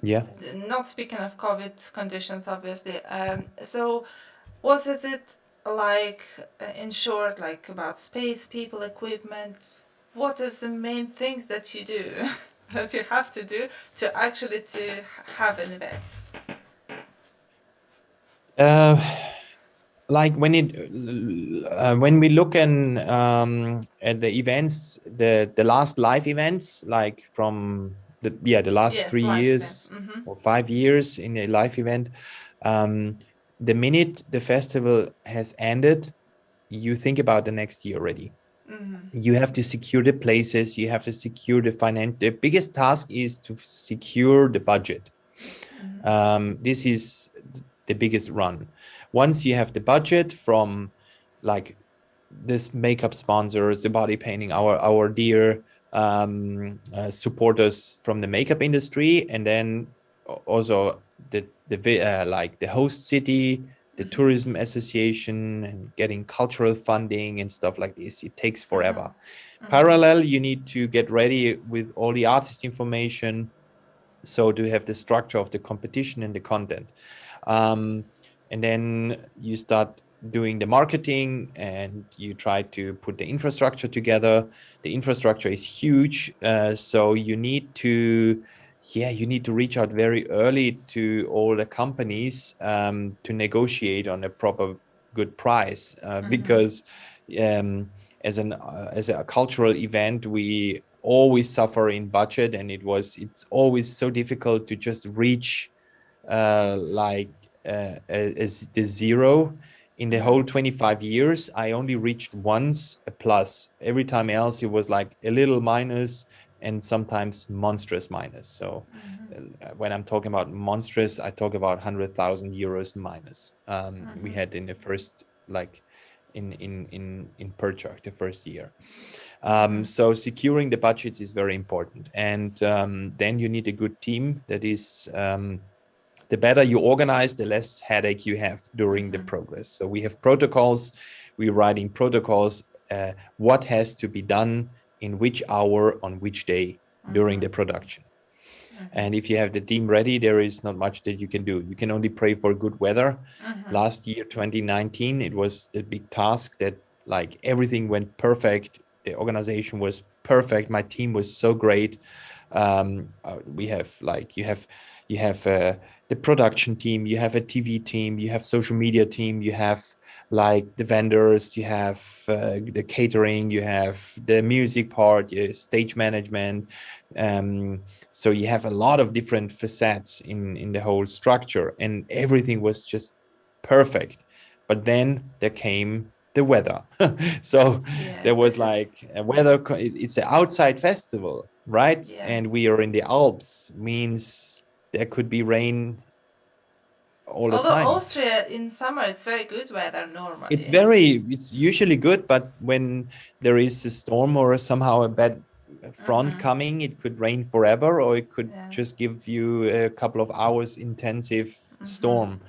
Yeah. Not speaking of COVID conditions, obviously. So, was it like, in short, like about space, people, equipment? What is the main things that you do, that you have to do to actually to have an event? Like when we look at the events, the last live events, like from the last Yes, 3 years or 5 years in a live event, the minute the festival has ended, you think about the next year already. You have to secure the places, you have to secure the finance. The biggest task is to secure the budget. This is the biggest run. Once you have the budget from like this makeup sponsors, the body painting, our dear supporters from the makeup industry, and then also like the host city, the tourism association, and getting cultural funding and stuff like this. It takes forever. Parallel, you need to get ready with all the artist information, so to have the structure of the competition and the content. And then you start doing the marketing and you try to put the infrastructure together. The infrastructure is huge, so you need to reach out very early to all the companies to negotiate on a proper good price, because as a cultural event, we always suffer in budget, and it's always so difficult to just reach as the zero. In the whole 25 years, I only reached once a plus. Every time else it was like a little minus, and sometimes monstrous minus. So when I'm talking about monstrous, I talk about 100,000 euros minus. We had in the first, like in Perchak, the first year. So securing the budgets is very important. And then you need a good team. That is, the better you organize, the less headache you have during the progress. So we have protocols, we're writing protocols, what has to be done in which hour on which day during the production. And if you have the team ready, there is not much that you can do. You can only pray for good weather. Last year, 2019, it was the big task that like everything went perfect. The organization was perfect. My team was so great. We have like, you have the production team, you have a TV team, you have social media team, you have like the vendors, you have the catering, you have the music part, stage management. So you have a lot of different facets in the whole structure, and everything was just perfect. But then there came the weather. So Yes, there was like a weather, it's an outside festival, right? Yes. And we are in the Alps, means there could be rain all the Although time. Austria in summer it's very good weather normally. It's usually good, but when there is a storm or somehow a bad front coming, it could rain forever, or it could just give you a couple of hours intensive storm.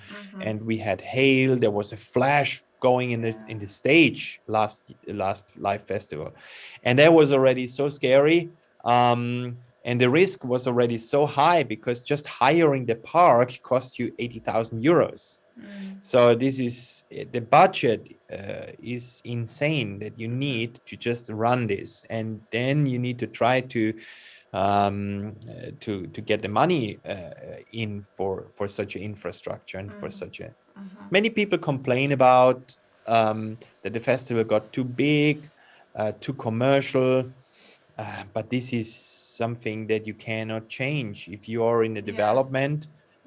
And we had hail, there was a flash going in the stage last live festival, and that was already so scary. And the risk was already so high, because just hiring the park costs you 80,000 euros. So this is, the budget is insane that you need to just run this, and then you need to try to get the money in for such an infrastructure and for such a. Many people complain about that the festival got too big, too commercial. But this is something that you cannot change if you are in the development.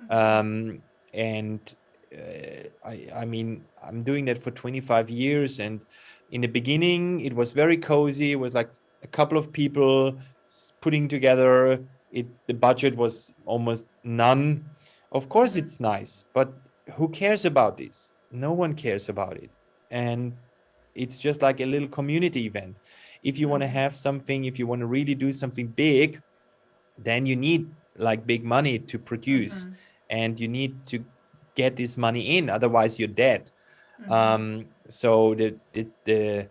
And I mean, I'm doing that for 25 years. And in the beginning, it was very cozy. It was like a couple of people putting together. The budget was almost none. Of course, it's nice, but who cares about this? No one cares about it. And it's just like a little community event. If you want to have something, if you want to really do something big, then you need like big money to produce, and you need to get this money in, otherwise you're dead. so the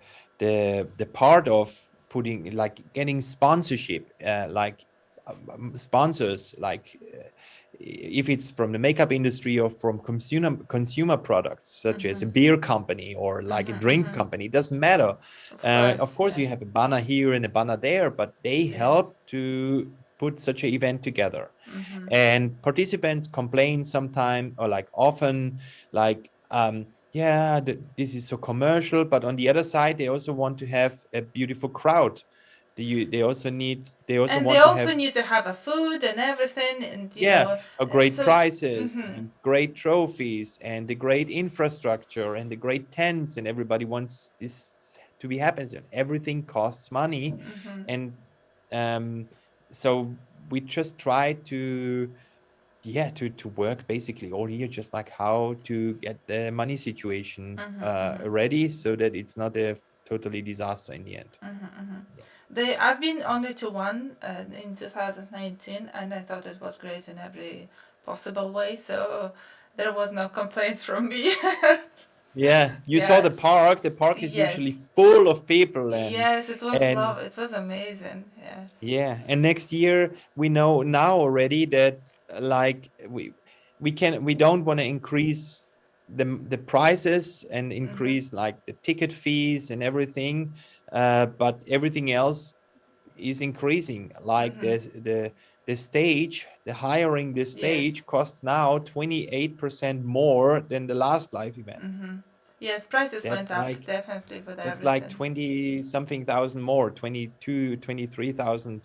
part of putting, like, getting sponsorship, like sponsors, like if it's from the makeup industry or from consumer products, such as a beer company or like a drink company, it doesn't matter. Of course, you yes. have a banner here and a banner there, but they help to put such an event together. And participants complain sometime, or like often, like, yeah, this is so commercial, but on the other side, they also want to have a beautiful crowd. They also And they want to also have, need to have a food and everything, and yeah, a great so. prizes and great trophies and the great infrastructure and the great tents, and everybody wants this to be happening. Everything costs money. And so we just try to, yeah, to work basically all year, just like how to get the money situation ready, so that it's not a totally disaster in the end. I've been only to one in 2019, and I thought it was great in every possible way. So there was no complaints from me. Yeah, you saw Yeah. the park. The park is Yes. usually full of people, Yes, it was and love. It was amazing. Yes. yeah, and next year we know now already that, like, we don't want to increase the prices and increase like the ticket fees and everything, but everything else is increasing. Like the stage, the hiring the stage costs now 28% more than the last live event. Yes, prices went That's up like definitely with that's like everything. 20 something thousand more, 22, 23,000,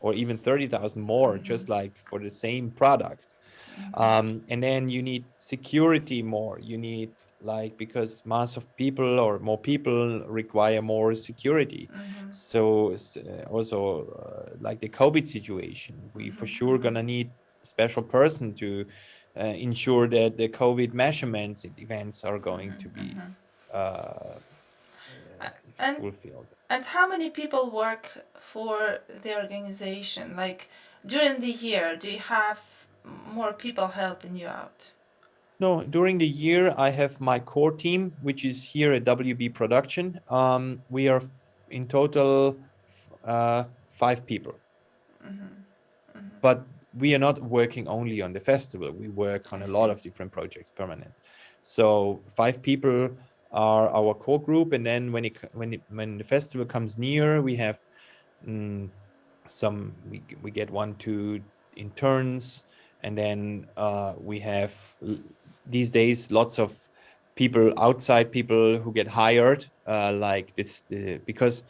or even 30,000 more, just like for the same product. And then you need security more. You need, like, because mass of people or more people require more security. So also, like the COVID situation, we for sure gonna need a special person to ensure that the COVID measurements and events are going to be uh, And fulfilled. and how many people work for the organization? Like during the year, do you have more people helping you out? No, during the year, I have my core team, which is here at WB Production. We are in total 5 people. But we are not working only on the festival. We work on I a lot see. of different projects permanent. So 5 people are our core group, and then when the festival comes near, we have we get 1, 2 interns, and then we have these days lots of people, outside people who get hired, like this, because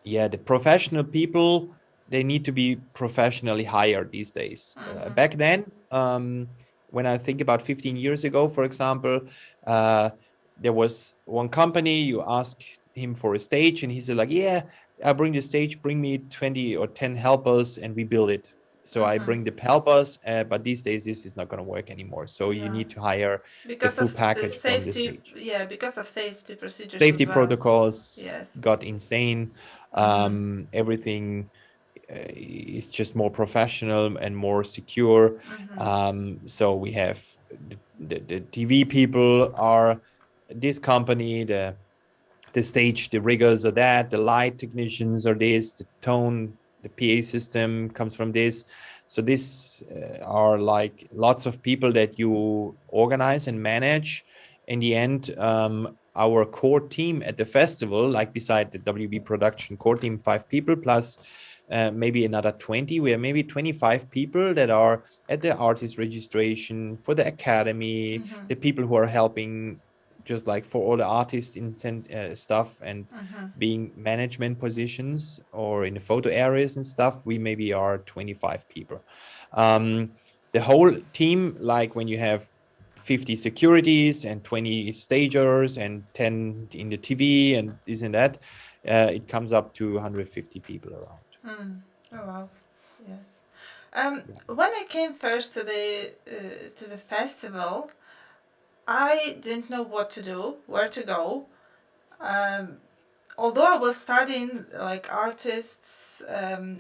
yeah, the professional people, they need to be professionally hired these days. Back then, when I think about 15 years ago, for example, there was one company, you ask him for a stage and he said like, yeah, I bring the stage, bring me 20 or 10 helpers and we build it. So I bring the helpers, but these days this is not going to work anymore. So you need to hire the Because full of the package from the safety, stage. yeah, because of safety procedures Safety as well. protocols Yes. got insane. Everything is just more professional and more secure. So we have the TV people are this company, the stage, the riggers are that, the light technicians are this, the tone, the PA system comes from this. So this are like lots of people that you organize and manage. In the end, our core team at the festival, like beside the WB production core team, 5 people plus maybe another 20, we are maybe 25 people that are at the artist registration, for the academy, the people who are helping just like for all the artists in stuff, and being management positions or in the photo areas and stuff, we maybe are 25 people. The whole team, like when you have 50 securities and 20 stagers and 10 in the TV and this and that, it comes up to 150 people around. Oh wow, yes. When I came first to the festival, I didn't know what to do, where to go. Um, although I was studying like artists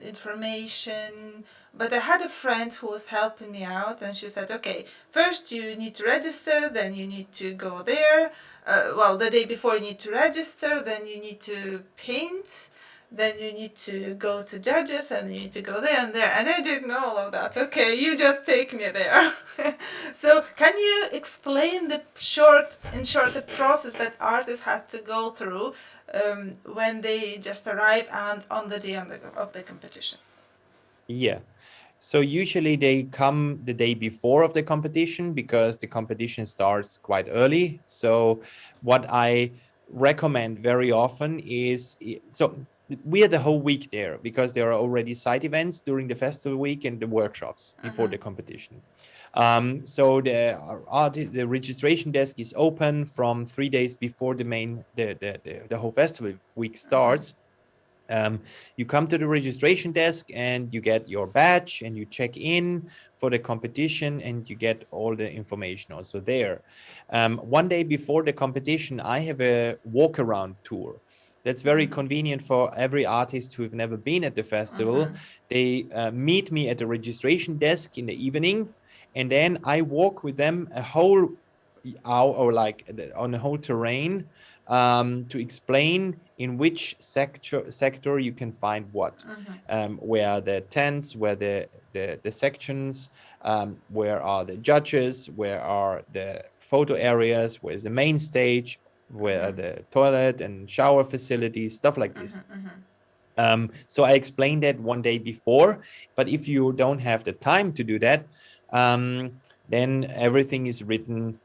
information, but I had a friend who was helping me out, and she said, okay, first you need to register, then you need to go there. Well, the day before you need to register, then you need to paint, then you need to go to judges, and you need to go there and there. And I didn't know all of that. Okay, you just take me there. So can you explain the short the process that artists had to go through when they just arrive and on the day of the competition? Yeah. So usually they come the day before of the competition because the competition starts quite early. So what I recommend very often is, so we are the whole week there because there are already side events during the festival week and the workshops before the competition. So the registration desk is open from 3 days before the whole festival week starts. You come to the registration desk and you get your badge and you check in for the competition and you get all the information also there. One day before the competition, I have a walk around tour. That's very convenient for every artist who have never been at the festival. They meet me at the registration desk in the evening, and then I walk with them a whole hour, or like on the whole terrain, to explain in which sector you can find what, where are the tents, where the sections, where are the judges, where are the photo areas, where's the main stage, where are the toilet and shower facilities, stuff like this. So I explained that one day before, but if you don't have the time to do that, then everything is written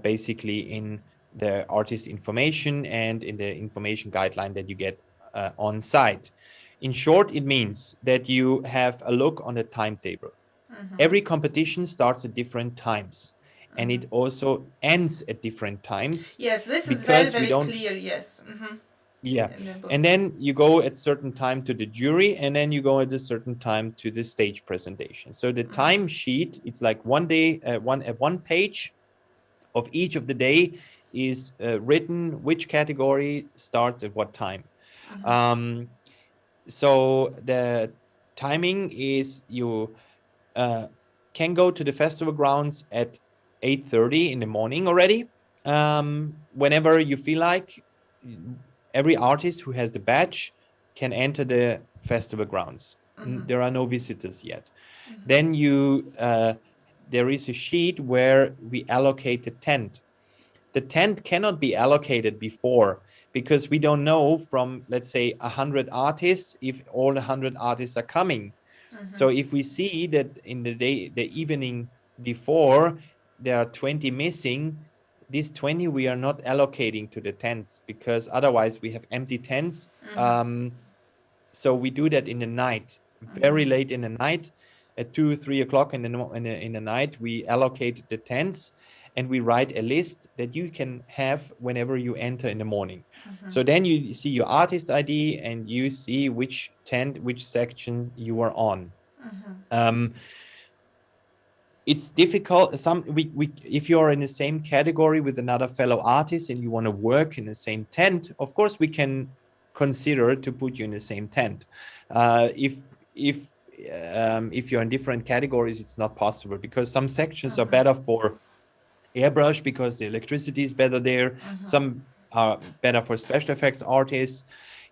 basically in the artist information and in the information guideline that you get on site. In short, it means that you have a look on the timetable. Every competition starts at different times, and it also ends at different times. Yes, this is very, very clear, yes. Yeah, and then you go at certain time to the jury, and then you go at a certain time to the stage presentation. So the time sheet, it's like one day, one page of each of the day is written which category starts at what time. So the timing is you can go to the festival grounds at 8:30 in the morning already. Whenever you feel like, every artist who has the badge can enter the festival grounds. There are no visitors yet. Then there is a sheet where we allocate the tent. The tent cannot be allocated before because we don't know from, let's say, 100 artists if all 100 artists are coming. So if we see that in the evening before, there are 20 missing, these 20 we are not allocating to the tents because otherwise we have empty tents. So we do that in the night, very late in the night, at 2-3 o'clock in the night. We allocate the tents and we write a list that you can have whenever you enter in the morning. So then you see your artist ID and you see which tent, which sections you are on. It's difficult. If you're in the same category with another fellow artist and you want to work in the same tent, of course we can consider to put you in the same tent. If you're in different categories, it's not possible because some sections are better for airbrush because the electricity is better there. Some are better for special effects artists.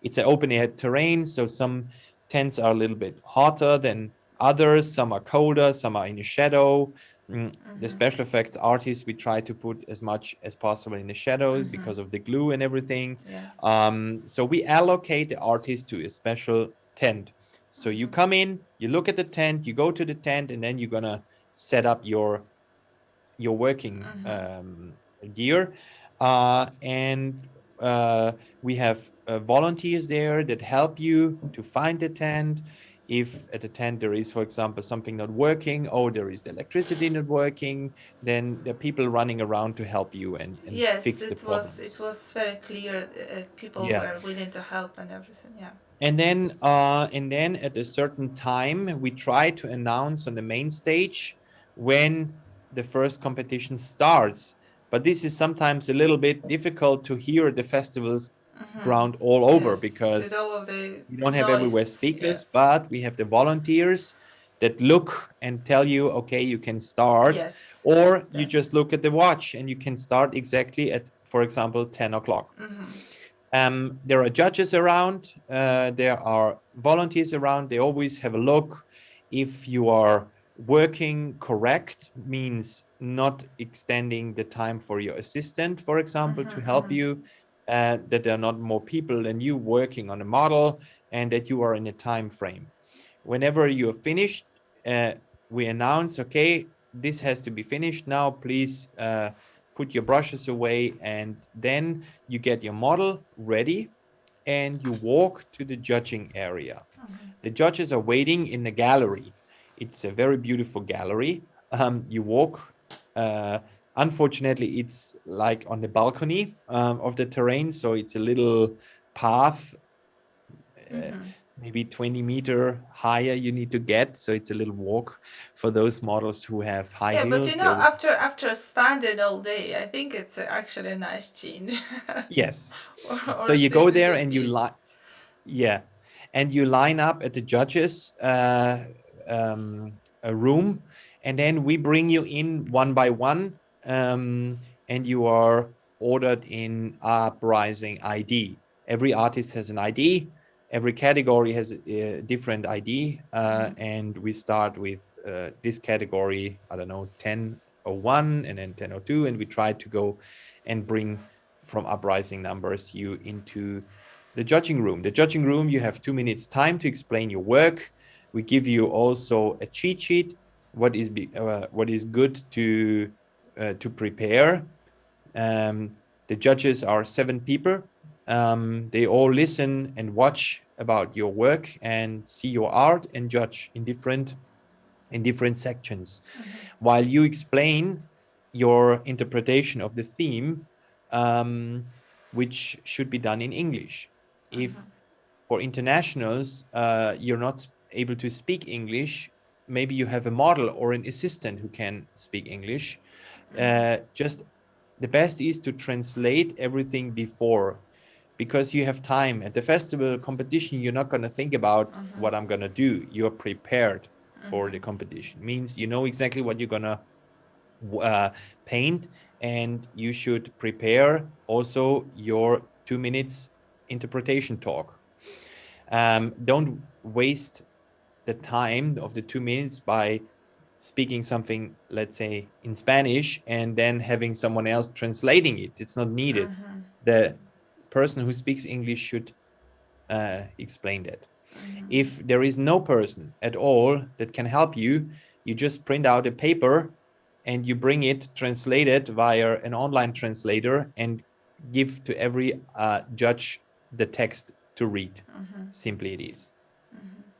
It's an open air terrain, so some tents are a little bit hotter than others. Some are colder, some are in the shadow. The special effects artists, we try to put as much as possible in the shadows because of the glue and everything. Yes. So we allocate the artist to a special tent. So you come in, you look at the tent, you go to the tent, and then you're gonna set up your working gear. And we have volunteers there that help you to find the tent. If at the tent there is, for example, something not working, or there is the electricity not working, then there are people running around to help you and fix the problems. Yes, it was very clear. People were willing to help and everything. Yeah. And then at a certain time, we try to announce on the main stage when the first competition starts. But this is sometimes a little bit difficult to hear at the festivals ground all over, Yes, with all because of the we don't have everywhere noise. speakers, Yes. but we have the volunteers that look and tell you, okay, you can start, Yes. or you just look at the watch and you can start exactly at, for example, 10 o'clock. There are judges around, there are volunteers around, they always have a look. If you are working correct, means not extending the time for your assistant, for example, to help you, that there are not more people than you working on a model, and that you are in a time frame. Whenever you are finished, we announce, okay, this has to be finished now, please put your brushes away, and then you get your model ready and you walk to the judging area. The judges are waiting in the gallery. It's a very beautiful gallery. You walk, unfortunately, it's like on the balcony of the terrain, so it's a little path, maybe 20-meter higher you need to get, so it's a little walk for those models who have high Yeah, but heels. after standing all day, I think it's actually a nice change. Yes. or So you go sitting there just and eat. yeah, and you line up at the judges room, and then we bring you in one by one, and you are ordered in uprising ID. Every artist has an ID. Every category has a different ID, and we start with this category, I don't know, 1001 and then 1002, and we try to go and bring from uprising numbers you into the judging room. The judging room, you have 2 minutes time to explain your work. We give you also a cheat sheet, what is good to prepare. The judges are 7 people. They all listen and watch about your work and see your art and judge in different sections, while you explain your interpretation of the theme, which should be done in English. If for internationals you're not able to speak English, maybe you have a model or an assistant who can speak English. Just the best is to translate everything before, because you have time. At the festival competition, you're not going to think about what I'm going to do. You're prepared for the competition. Means you know exactly what you're going to paint, and you should prepare also your 2 minutes interpretation talk. Don't waste the time of the 2 minutes by speaking something, let's say, in Spanish, and then having someone else translating it. It's not needed. The person who speaks English should explain that. If there is no person at all that can help you, you just print out a paper and you bring it translated via an online translator and give to every judge the text to read. Simply it is.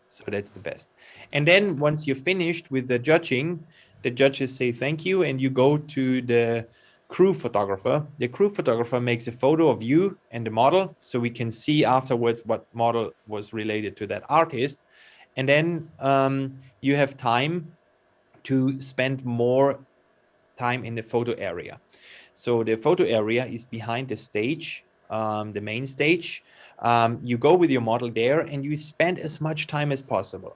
So that's the best. And then once you're finished with the judging, the judges say thank you, and you go to the crew photographer. The crew photographer makes a photo of you and the model, so we can see afterwards what model was related to that artist. And then you have time to spend more time in the photo area. So the photo area is behind the stage, the main stage. You go with your model there and you spend as much time as possible.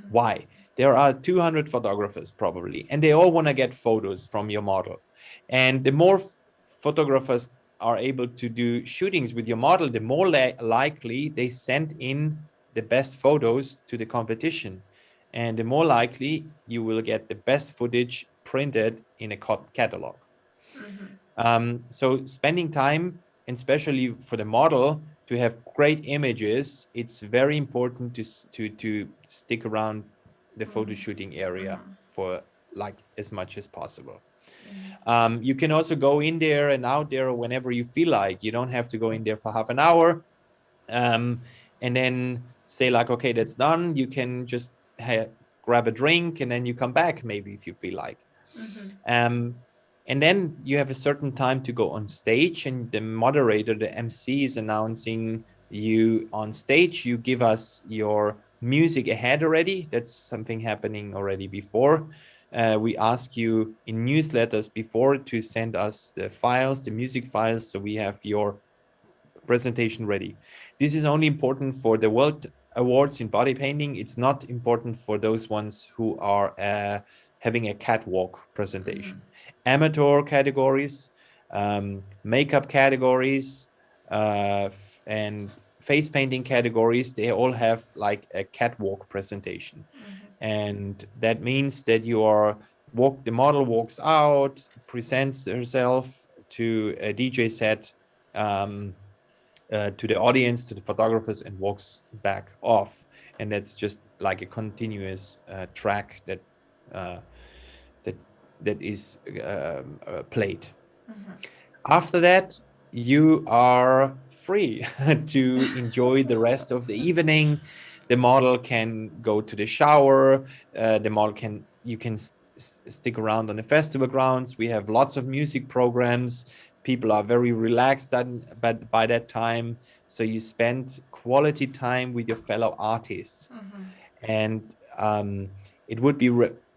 Why? There are 200 photographers probably, and they all want to get photos from your model. And the more photographers are able to do shootings with your model, the more likely they send in the best photos to the competition. And the more likely you will get the best footage printed in a catalog. So spending time, and especially for the model, to have great images, it's very important to stick around the photo shooting area for like as much as possible. You can also go in there and out there whenever you feel like. You don't have to go in there for half an hour and then say like, okay, that's done. You can just grab a drink and then you come back maybe if you feel like. And then you have a certain time to go on stage, and the moderator, the MC, is announcing you on stage. You give us your music ahead already. That's something happening already before. We ask you in newsletters before to send us the files, the music files, so we have your presentation ready. This is only important for the World Awards in body painting. It's not important for those ones who are having a catwalk presentation. Amateur categories, makeup categories, and face painting categories, they all have like a catwalk presentation. And that means that the model walks out, presents herself to a DJ set, to the audience, to the photographers, and walks back off. And that's just like a continuous track that is played. After that, you are free to enjoy the rest of the evening. The model can go to the shower. You can stick around on the festival grounds. We have lots of music programs. People are very relaxed by that time. So you spend quality time with your fellow artists. And it would be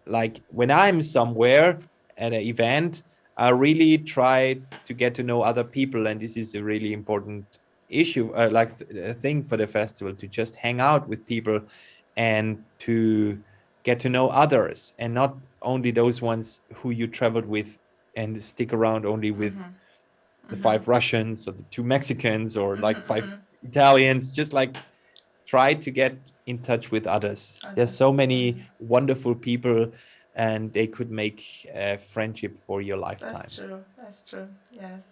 like when I'm somewhere at an event, I really try to get to know other people. And this is a really important issue, a thing for the festival, to just hang out with people and to get to know others, and not only those ones who you traveled with and stick around only with the 5 Russians or the 2 Mexicans or like 5 Italians. Just like try to get in touch with others. There's so many wonderful people, and they could make a friendship for your lifetime. That's true, yes.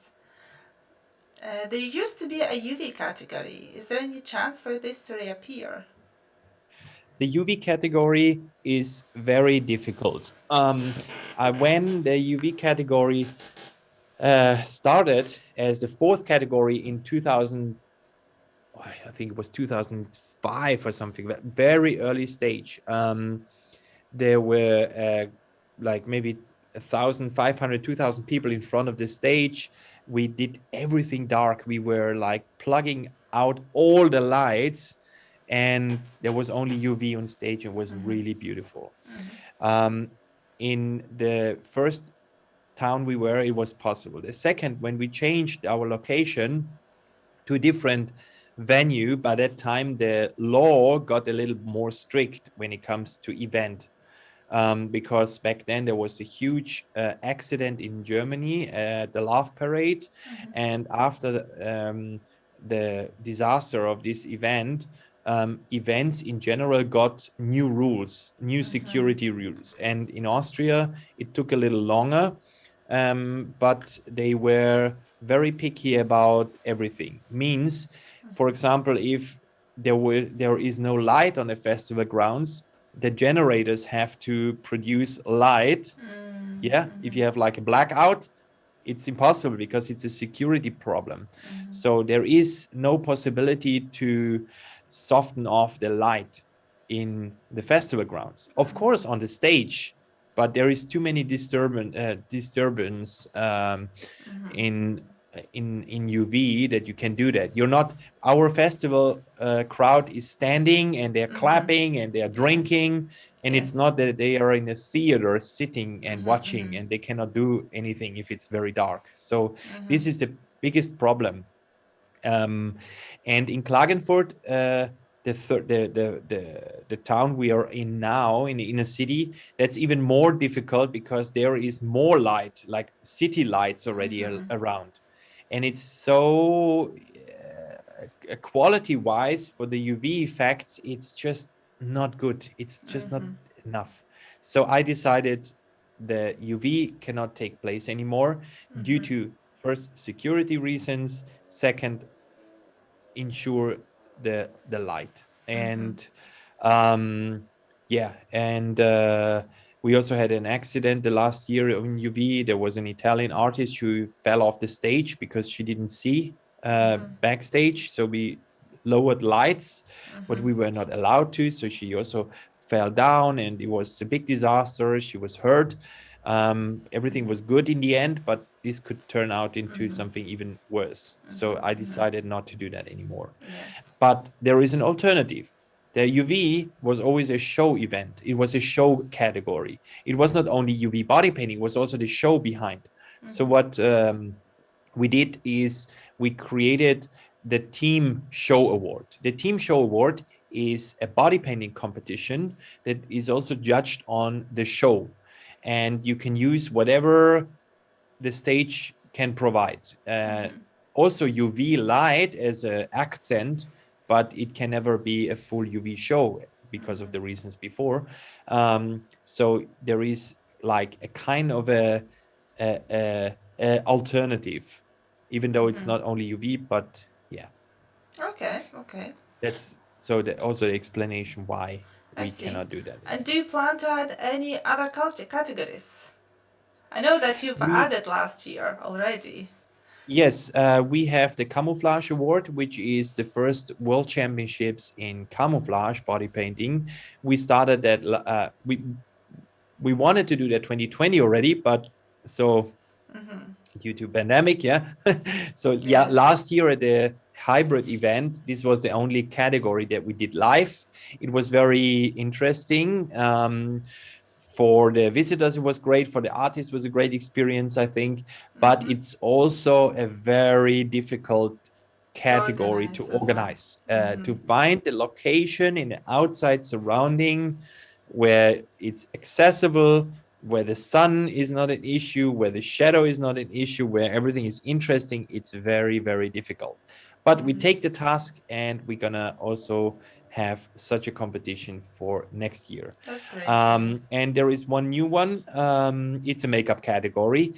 There used to be a UV category. Is there any chance for this to reappear? The UV category is very difficult. When the UV category started as the 4th category in 2000, I think it was 2005 or something, very early stage. There were like maybe 1,500, 2,000 people in front of the stage. We did everything dark. We were like plugging out all the lights, and there was only UV on stage. It was really beautiful. In the first town we were, it was possible. The second, when we changed our location to a different venue, by that time the law got a little more strict when it comes to event. Because back then there was a huge accident in Germany at the Love Parade. And after the disaster of this event, events in general got new rules, new security rules. And in Austria, it took a little longer, but they were very picky about everything. Means, for example, if there is no light on the festival grounds, the generators have to produce light. If you have like a blackout, it's impossible because it's a security problem. So there is no possibility to soften off the light in the festival grounds. Of course, on the stage, but there is too many disturbance in UV that you can do that. Our festival crowd is standing, and they're clapping and they're drinking, and it's not that they are in a theater sitting and watching, and they cannot do anything if it's very dark. So this is the biggest problem. And in Klagenfurt, the town we are in now, in the inner city, that's even more difficult because there is more light, like city lights already around. And it's so quality-wise for the UV effects, it's just not good. It's just not enough. So I decided the UV cannot take place anymore due to, first, security reasons, second, ensure the light. And we also had an accident the last year in UV. There was an Italian artist who fell off the stage because she didn't see backstage. So we lowered lights, but we were not allowed to. So she also fell down, and it was a big disaster. She was hurt. Everything was good in the end, but this could turn out into something even worse. So I decided not to do that anymore. Yes. But there is an alternative. The UV was always a show event. It was a show category. It was not only UV body painting, it was also the show behind. So what we did is we created the Team Show Award. The Team Show Award is a body painting competition that is also judged on the show, and you can use whatever the stage can provide. Also UV light as an accent, but it can never be a full UV show because of the reasons before. So there is like a kind of a alternative, even though it's not only UV, but yeah. Okay, okay. That's so also the explanation why I we see. cannot do that. And do you plan to add any other culture categories? I know that you've added last year already. Yes, we have the Camouflage Award, which is the first World Championships in camouflage body painting. We started that. We wanted to do that 2020 already, but so due to pandemic, yeah. So yeah, last year at the hybrid event, this was the only category that we did live. It was very interesting. For the visitors, it was great. For the artists, it was a great experience, I think. But it's also a very difficult category to organize, to find the location in the outside surrounding where it's accessible, where the sun is not an issue, where the shadow is not an issue, where everything is interesting. It's very, very difficult. But we take the task, and we're gonna also have such a competition for next year. That's great. And there is one new one. It's a makeup category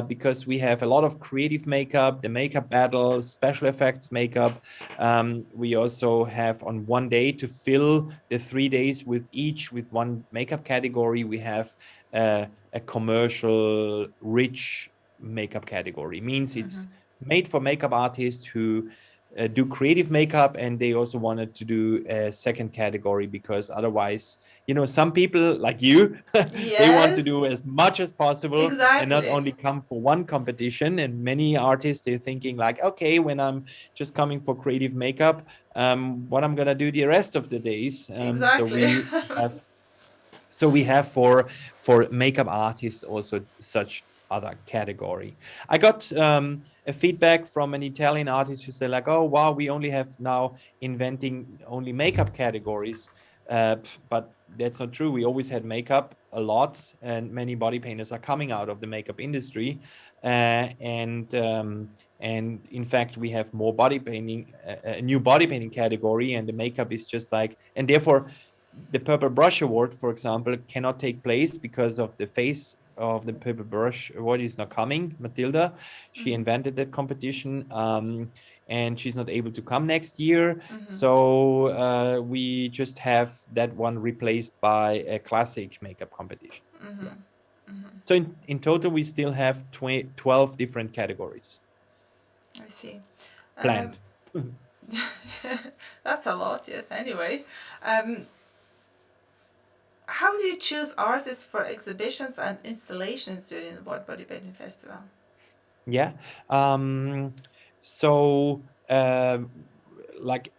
because we have a lot of creative makeup, the makeup battles, special effects makeup. We also have on one day to fill the 3 days with one makeup category. We have a commercial rich makeup category. Means it's made for makeup artists who do creative makeup, and they also wanted to do a second category because otherwise, some people like you, they want to do as much as possible and not only come for one competition. And many artists, they're thinking like, okay, when I'm just coming for creative makeup, what I'm gonna do the rest of the days. So we have for makeup artists also such other category. I got a feedback from an Italian artist who said like, oh wow, we only have now inventing only makeup categories, but that's not true. We always had makeup a lot, and many body painters are coming out of the makeup industry, and in fact we have more body painting, a new body painting category, and the makeup is just like, and therefore the Purple Brush Award, for example, cannot take place because of the face of the Purple Brush Award is not coming. Matilda, she invented that competition, and she's not able to come next year. So we just have that one replaced by a classic makeup competition. So in total, we still have 12 different categories. I see. Planned. That's a lot, yes. Anyway, how do you choose artists for exhibitions and installations during the World Bodypainting Festival? Yeah. So, like,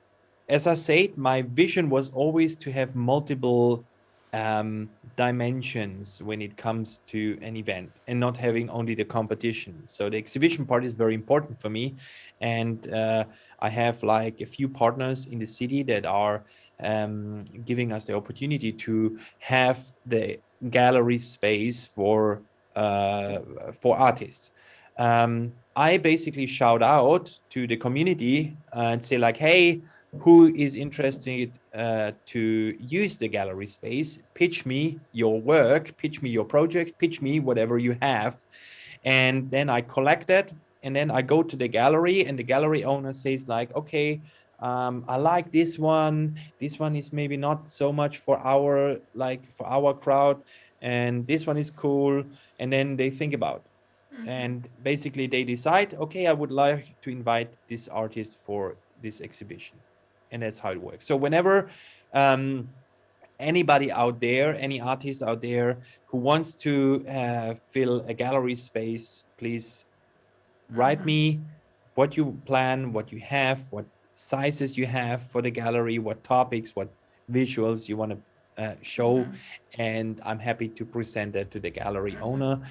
as I said, my vision was always to have multiple dimensions when it comes to an event and not having only the competition. So the exhibition part is very important for me. And I have like a few partners in the city that are giving us the opportunity to have the gallery space for artists. I basically shout out to the community and say like, hey, who is interested to use the gallery space? Pitch me your work, pitch me your project, pitch me whatever you have. And then I collect that, and then I go to the gallery, and the gallery owner says like, okay, I like this one. This one is maybe not so much for our crowd, and this one is cool. And then they think about, and basically they decide, okay, I would like to invite this artist for this exhibition. And that's how it works. So whenever anybody out there, any artist out there who wants to fill a gallery space, please write me what you plan, what you have, what sizes you have for the gallery, what topics, what visuals you want to show, and I'm happy to present that to the gallery owner.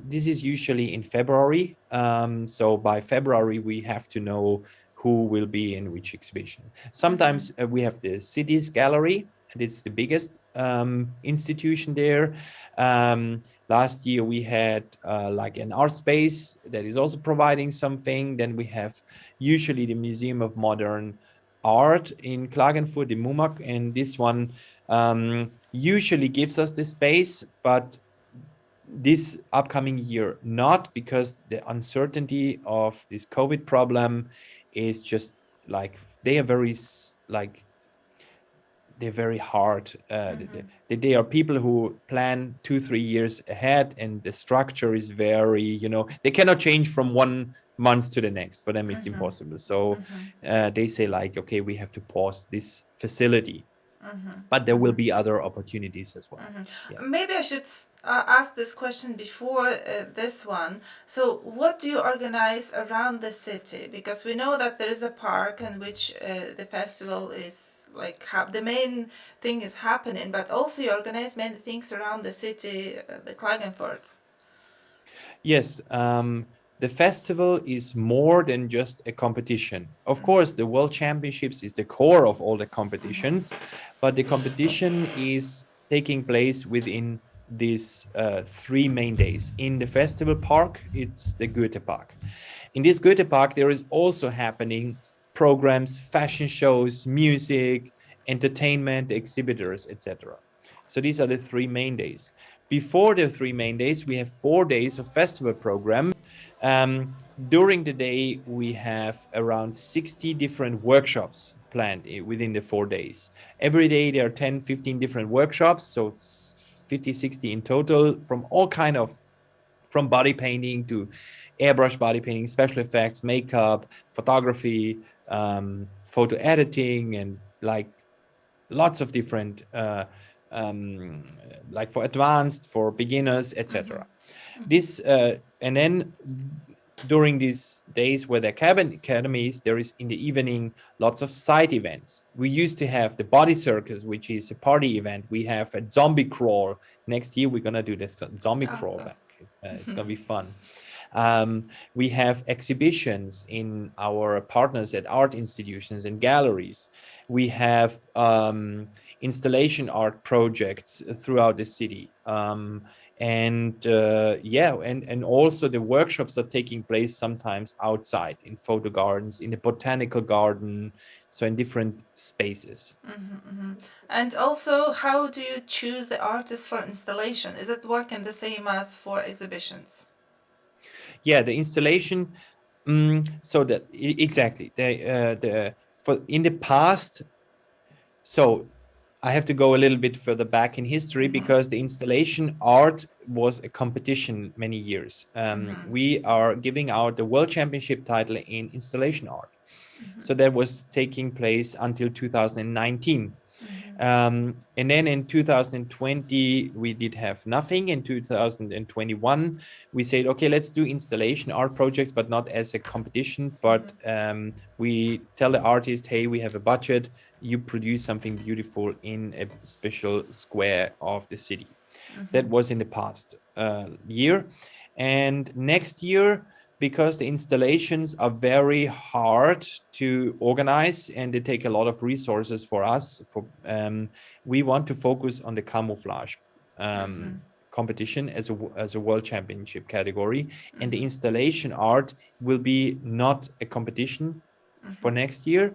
This is usually in February. So by February, we have to know who will be in which exhibition. Sometimes we have the city's gallery, and it's the biggest institution there. Last year we had like an art space that is also providing something. Then we have usually the Museum of Modern Art in Klagenfurt, in Mumak, and this one usually gives us the space, but this upcoming year not, because the uncertainty of this COVID problem is just like they are very like they're very hard. They are people who plan 2-3 years ahead, and the structure is very, you know, they cannot change from one month to the next. For them, it's impossible. So they say like, okay, we have to pause this facility. But there will be other opportunities as well. Yeah. Maybe I should ask this question before this one. So what do you organize around the city? Because we know that there is a park in which the festival is like the main thing is happening, but also you organize many things around the city, the Klagenfurt. Yes, the festival is more than just a competition. Of course, the World Championships is the core of all the competitions, but the competition is taking place within these 3 main days. In the festival park, it's the Goethe Park. In this Goethe Park, there is also happening programs, fashion shows, music, entertainment, exhibitors, etc. So these are the 3 main days. Before the 3 main days, we have 4 days of festival program. During the day, we have around 60 different workshops planned within the 4 days. Every day there are 10, 15 different workshops, so 50, 60 in total, from all kind of, from body painting to airbrush body painting, special effects, makeup, photography, photo editing, and like lots of different like for advanced, for beginners, etc. This and then during these days where the academies, there is in the evening lots of side events. We used to have the body circus, which is a party event. We have a zombie crawl. Next year we're gonna do this zombie crawl back. It's gonna be fun. We have exhibitions in our partners at art institutions and galleries. We have installation art projects throughout the city. And also the workshops are taking place sometimes outside in photo gardens, in the botanical garden, so in different spaces. And also, how do you choose the artists for installation? Is it working the same as for exhibitions? Yeah, the installation. So that exactly in the past. So I have to go a little bit further back in history, because the installation art was a competition many years. We are giving out the World Championship title in installation art. So that was taking place until 2019. And then in 2020, we did have nothing. In 2021, we said, okay, let's do installation art projects, but not as a competition. But we tell the artist, hey, we have a budget. You produce something beautiful in a special square of the city. That was in the past year. And next year, because the installations are very hard to organize and they take a lot of resources for us, we want to focus on the camouflage competition as a world championship category. And the installation art will be not a competition for next year.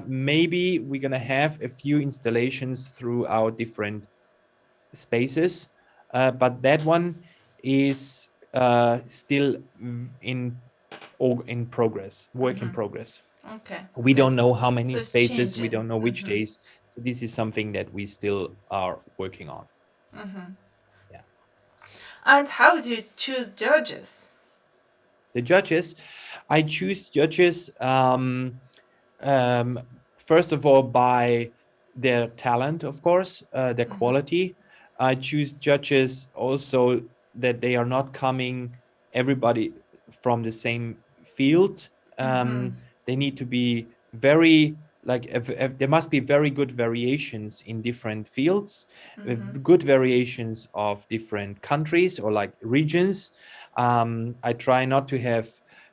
Maybe we're going to have a few installations throughout different spaces, but that one is still in progress, work in progress. Okay. We don't know how many spaces, changing. we don't know which days. So this is something that we still are working on. Yeah. And how do you choose judges? The judges, I choose judges first of all by their talent, of course, their quality. I choose judges also that they are not coming everybody from the same field. They need to be very there must be very good variations in different fields, with good variations of different countries or like regions. I try not to have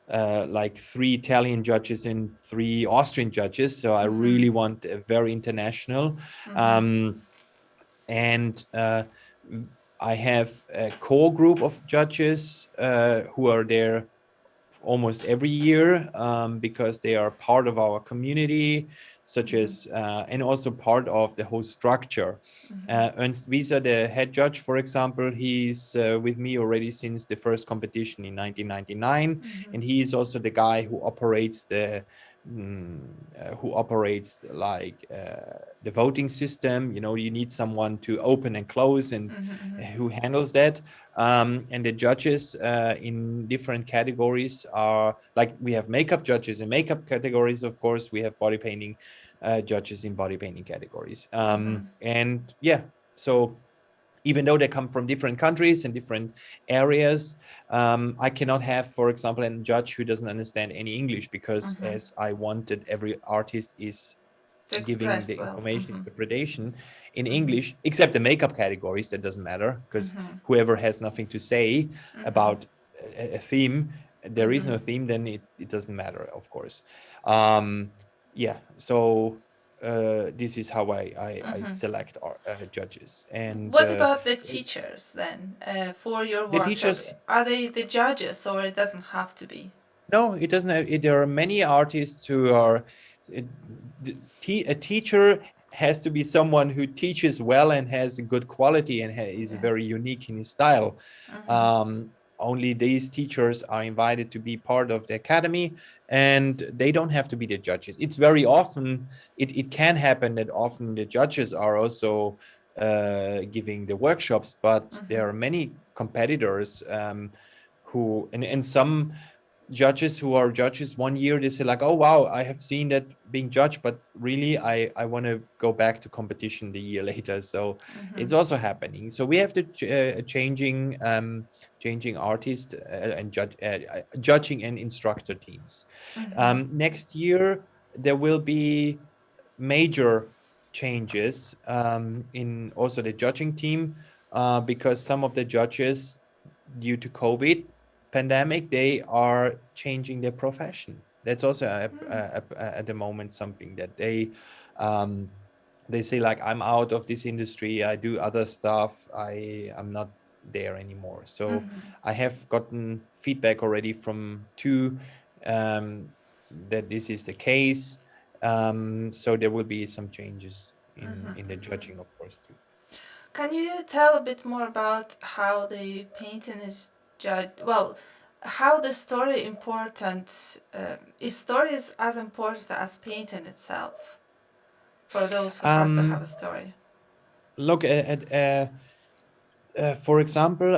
like 3 Italian judges and 3 Austrian judges. So I really want a very international. And I have a core group of judges who are there almost every year because they are part of our community, such as and also part of the whole structure. Ernst Wieser, the head judge, for example, he's with me already since the first competition in 1999, and he is also the guy who operates like the voting system. You know, you need someone to open and close, and who handles that. And the judges in different categories are like, we have makeup judges in makeup categories, of course. We have body painting judges in body painting categories. And yeah, so even though they come from different countries and different areas, I cannot have, for example, a judge who doesn't understand any English, because as I wanted, every artist is giving the information interpretation in English, except the makeup categories. That doesn't matter, because whoever has nothing to say about a theme, there is no theme, then it doesn't matter, of course. Yeah, so this is how I select our judges. And what about the teachers then for your workshop? Teachers, are they the judges, or it doesn't have to be? No, it doesn't have, there are many artists who are, a teacher has to be someone who teaches well and has a good quality and is very unique in his style. Only these teachers are invited to be part of the academy, and they don't have to be the judges. It's very often, it can happen that often the judges are also giving the workshops, but there are many competitors who, and some judges who are judges 1 year, they say like, oh wow, I have seen that being judged, but really I want to go back to competition the year later. So it's also happening. So we have to changing artist and judging and instructor teams. Next year there will be major changes in also the judging team, because some of the judges, due to COVID pandemic, they are changing their profession. That's also at the moment something that they say like, I'm out of this industry, I do other stuff, I'm not there anymore. So I have gotten feedback already from 2 that this is the case. So there will be some changes in the judging, of course, too. Can you tell a bit more about how the painting is judged? Well, how the story important is stories as important as painting itself for those who has to have a story? Look at for example,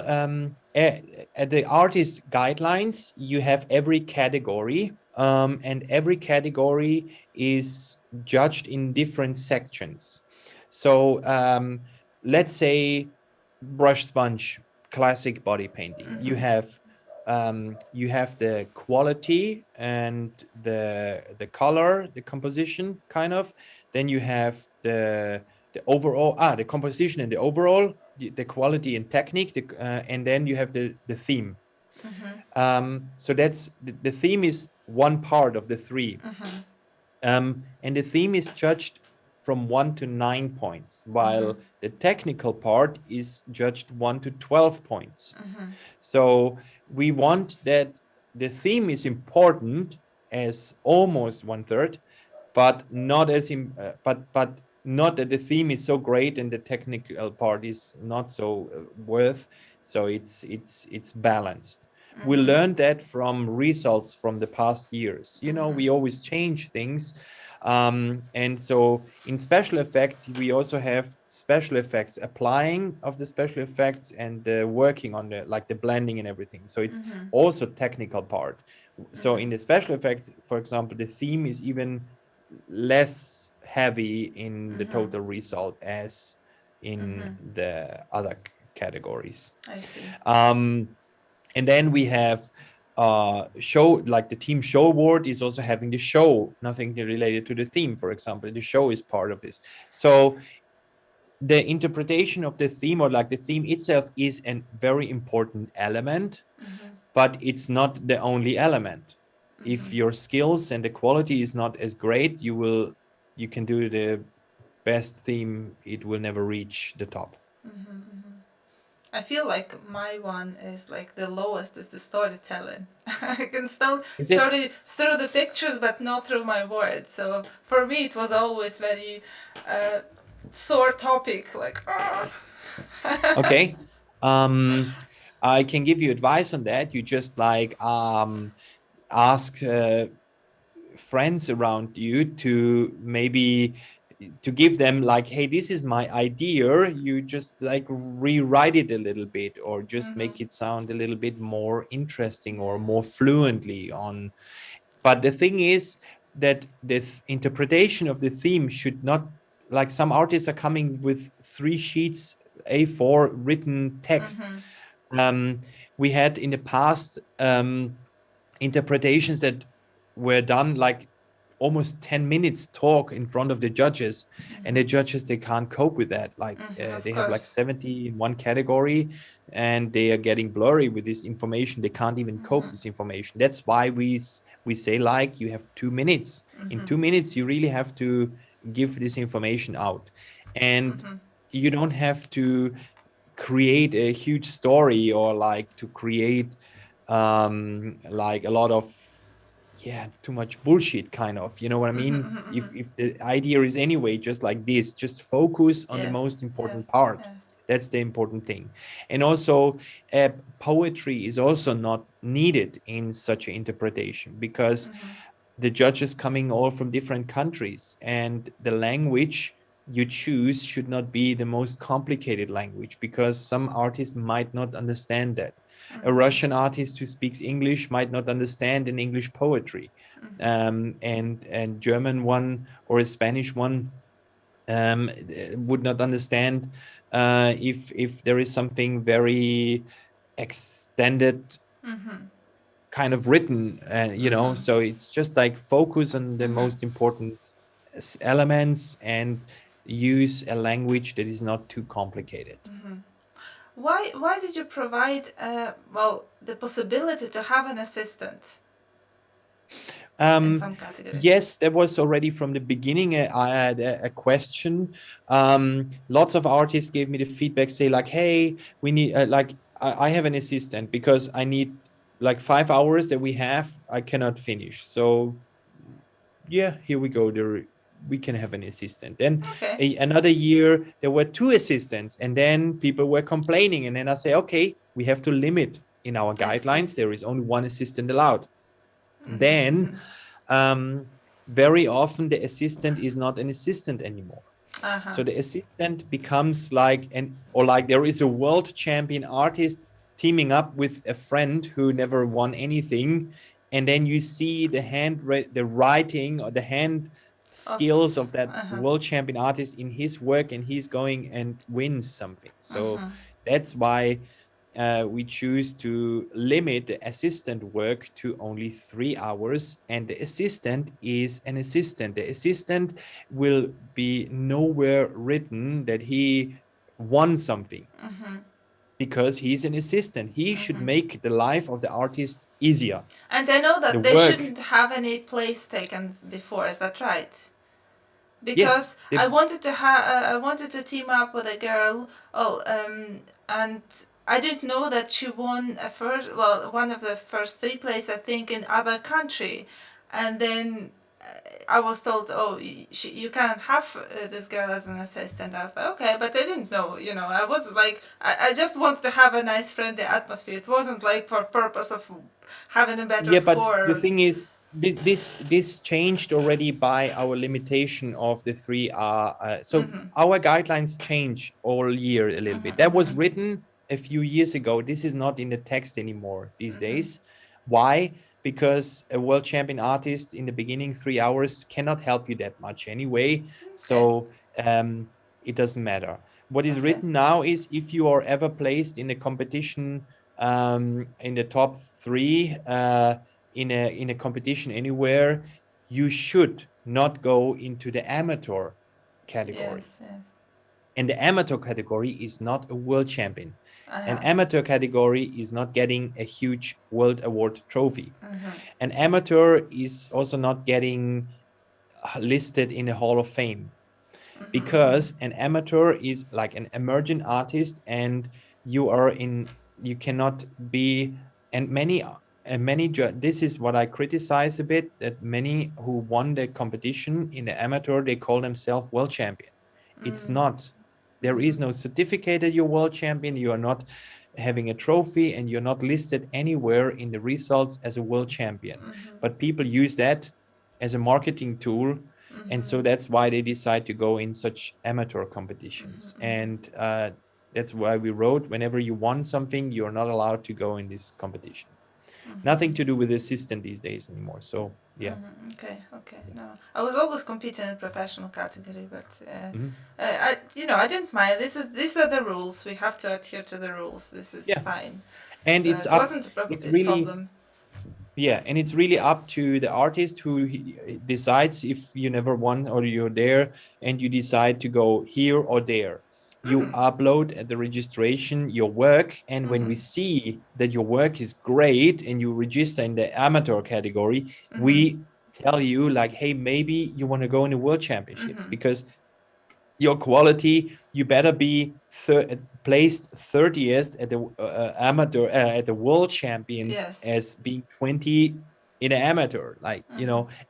at the artist guidelines, you have every category, and every category is judged in different sections. So let's say brush sponge, classic body painting. You have the quality and the color, the composition, kind of. Then you have the overall, the composition and the overall, the quality and technique, and then you have the theme. So that's the theme is one part of the 3. And the theme is judged from 1 to 9 points, while the technical part is judged 1 to 12 points. So we want that the theme is important as almost 1/3, but not as but not that the theme is so great and the technical part is not so worth. So it's balanced. We learned that from results from the past years. You know, we always change things. And so in special effects, we also have special effects, applying of the special effects and working on the blending and everything. So it's also technical part. So in the special effects, for example, the theme is even less heavy in the total result as in the other categories. I see. And then we have show, like the team show award is also having the show, nothing related to the theme, for example. The show is part of this. So the interpretation of the theme, or like the theme itself, is a very important element, but it's not the only element. If Mhm. your skills and the quality is not as great, you can do the best theme, it will never reach the top. Mhm. Mhm. I feel like my one is like the lowest is the storytelling. I can still Is it? story through the pictures, but not through my words. So for me, it was always very uh, sore topic. Like, ah. Okay. Um, I can give you advice on that. You just like ask friends around you to maybe to give them like, hey, this is my idea. You just like rewrite it a little bit, or just Mhm. make it sound a little bit more interesting or Yeah. more fluently on. But the thing is that the interpretation of the theme should not, like some artists are coming with 3 sheets A4 written text. Mhm. um, we had in the past interpretations that were done like almost 10 minutes talk in front of the judges, and the Mhm. judges, they can't cope with that. Like Mhm. Of they have like course. 70 in one category, and they are getting blurry with this information. They can't even cope Mhm. this information. That's why we say, like, you have 2 minutes. In Mhm. 2 minutes you really have to give this information out, and Mhm. you don't have to create a huge story, or like to create like a lot of, yeah, too much bullshit, kind of, you know what I Mhm. mean? Mhm. Mhm. If the idea is anyway just like this, just focus on the Yes. most Yes. important part. Yes. That's the important thing. And also poetry is also not needed in such an interpretation, because Mhm. the judges coming all from different countries, and the language you choose should not be the most complicated language, because some artists might not understand that. A Mhm. Russian artist who speaks English might not understand an English poetry, Mhm. and German one or a Spanish one would not understand if there is something very extended Mhm. kind of written, Mhm. so it's just like focus on the Mhm. most important elements, and use a language that is not too complicated. Mhm. Why did you provide well the possibility to have an assistant in um, some categories? yes, that was already from the beginning. I had a question. Lots of artists gave me the feedback, say like, hey, we need like I have an assistant because I need like 5 hours that we have, I cannot finish. So yeah, here we go. There we can have an assistant. Then Okay. another year there were 2 assistants, and then people were complaining. And then I say, okay, we have to limit in our I see. guidelines. There is only 1 assistant allowed. Then Mhm. um, very often the assistant is not an assistant anymore. Uh-huh. So the assistant becomes like or like there is a world champion artist teaming up with a friend who never won anything, and then you see the writing or the hand Of skills of that uh-huh. world champion artist in his work, and he's going and wins something. So Mhm. that's why we choose to limit the assistant work to only 3 hours, and the assistant is an assistant. The assistant will be nowhere written that he won something, Mhm. because he's an assistant. He should Mhm. make the life of the artist easier. And I know The that they work, shouldn't have any place taken before. Is that right? yes, Because I wanted to team up with a girl. Oh, and I didn't know that she won a first. Well, one of the first three places, I think, in other country, and then I was told, oh, you can't have this girl as an assistant. I was like, okay, but I didn't know. You know, I was like, I just wanted to have a nice, friendly atmosphere. It wasn't like for purpose of having a better yeah, but the score. thing is, this changed already by our limitation of the three. So Mhm. our guidelines change all year a little bit. Mhm. That was Mhm. written a few years ago. This is not in the text anymore these Mhm. days. Why? Because a world champion artist in the beginning 3 hours cannot help you that much anyway. Okay. So it doesn't matter. What is Okay. written now is, if you are ever placed in a competition in the top three in a competition anywhere, you should not go into the amateur category. Yes. Yes. And the amateur category is not a world champion. An amateur category is not getting a huge world award trophy. An amateur is also not getting listed in a hall of fame, because an amateur is like an emerging artist, and you cannot be, and many this is what I criticize a bit, that many who won the competition in the amateur, they call themselves world champion. It's not. There is no certificate that you're world champion. You are not having a trophy, and you're not listed anywhere in the results as a world champion. But people use that as a marketing tool, and so that's why they decide to go in such amateur competitions. And that's why we wrote, whenever you won something, you're not allowed to go in this competition. Nothing to do with the assistant these days anymore. So yeah. Okay. No, I was always competing in professional category, but I didn't mind. These are the rules. We have to adhere to the rules. This is fine. And so it wasn't a problem. Yeah, and it's really up to the artist who decides if you never won or you're there and you decide to go here or there. You upload at the registration your work, and when we see that your work is great and you register in the amateur category, we tell you like, hey, maybe you want to go in the world championships, because your quality, you better be placed 30th at the amateur at the world champion as being 20 in an amateur. Like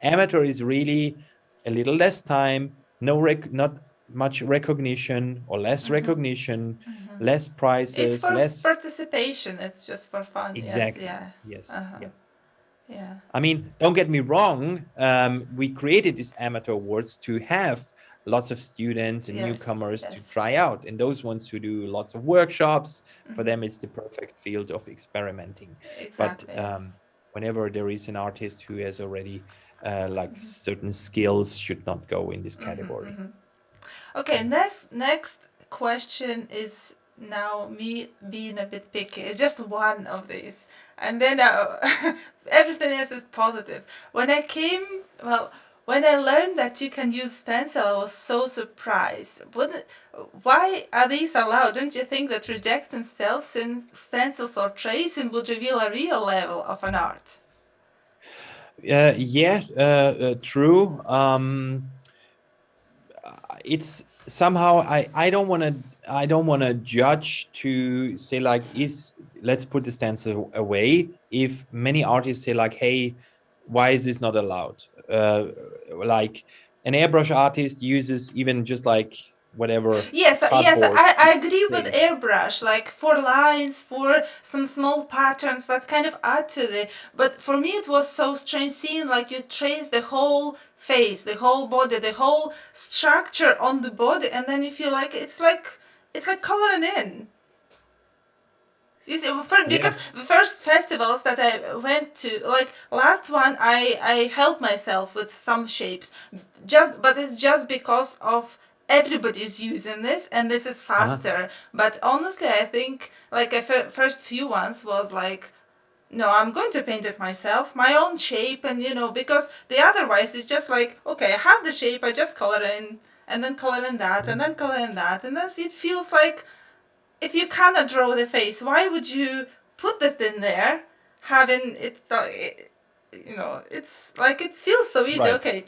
amateur is really a little less time, not much recognition, or less recognition, less prizes, it's for less participation. It's just for fun. Exactly. Yes. Yeah. I mean, don't get me wrong. We created these amateur awards to have lots of students and newcomers to try out, and those ones who do lots of workshops, for them it's the perfect field of experimenting. Exactly. But whenever there is an artist who has already certain skills, should not go in this category. Okay, next question is now me being a bit picky. It's just one of these, and then everything else is positive. When I learned that you can use stencil, I was so surprised. Why are these allowed? Don't you think that rejecting stencils or tracing would reveal a real level of an art? True. It's somehow I don't want to judge to say like, let's put the stencil away, if many artists say like, hey, why is this not allowed? Like an airbrush artist uses even just like whatever. Yes, I agree with airbrush, like for lines, for some small patterns that kind of add to the, but for me it was so strange seeing like you trace the whole face, the whole body, the whole structure on the body, and then you feel like it's like coloring in. You see, because the first festivals that I went to, like last one, I helped myself with some shapes, but it's just because of everybody's using this and this is faster. But honestly, I think like first few ones was like, no, I'm going to paint it myself, my own shape, and because the otherwise it's just like, okay, I have the shape, I just color in, and then color in that, and then color in that, and then it feels like, if you cannot draw the face, why would you put this in there, having it, it's like, it feels so easy, okay,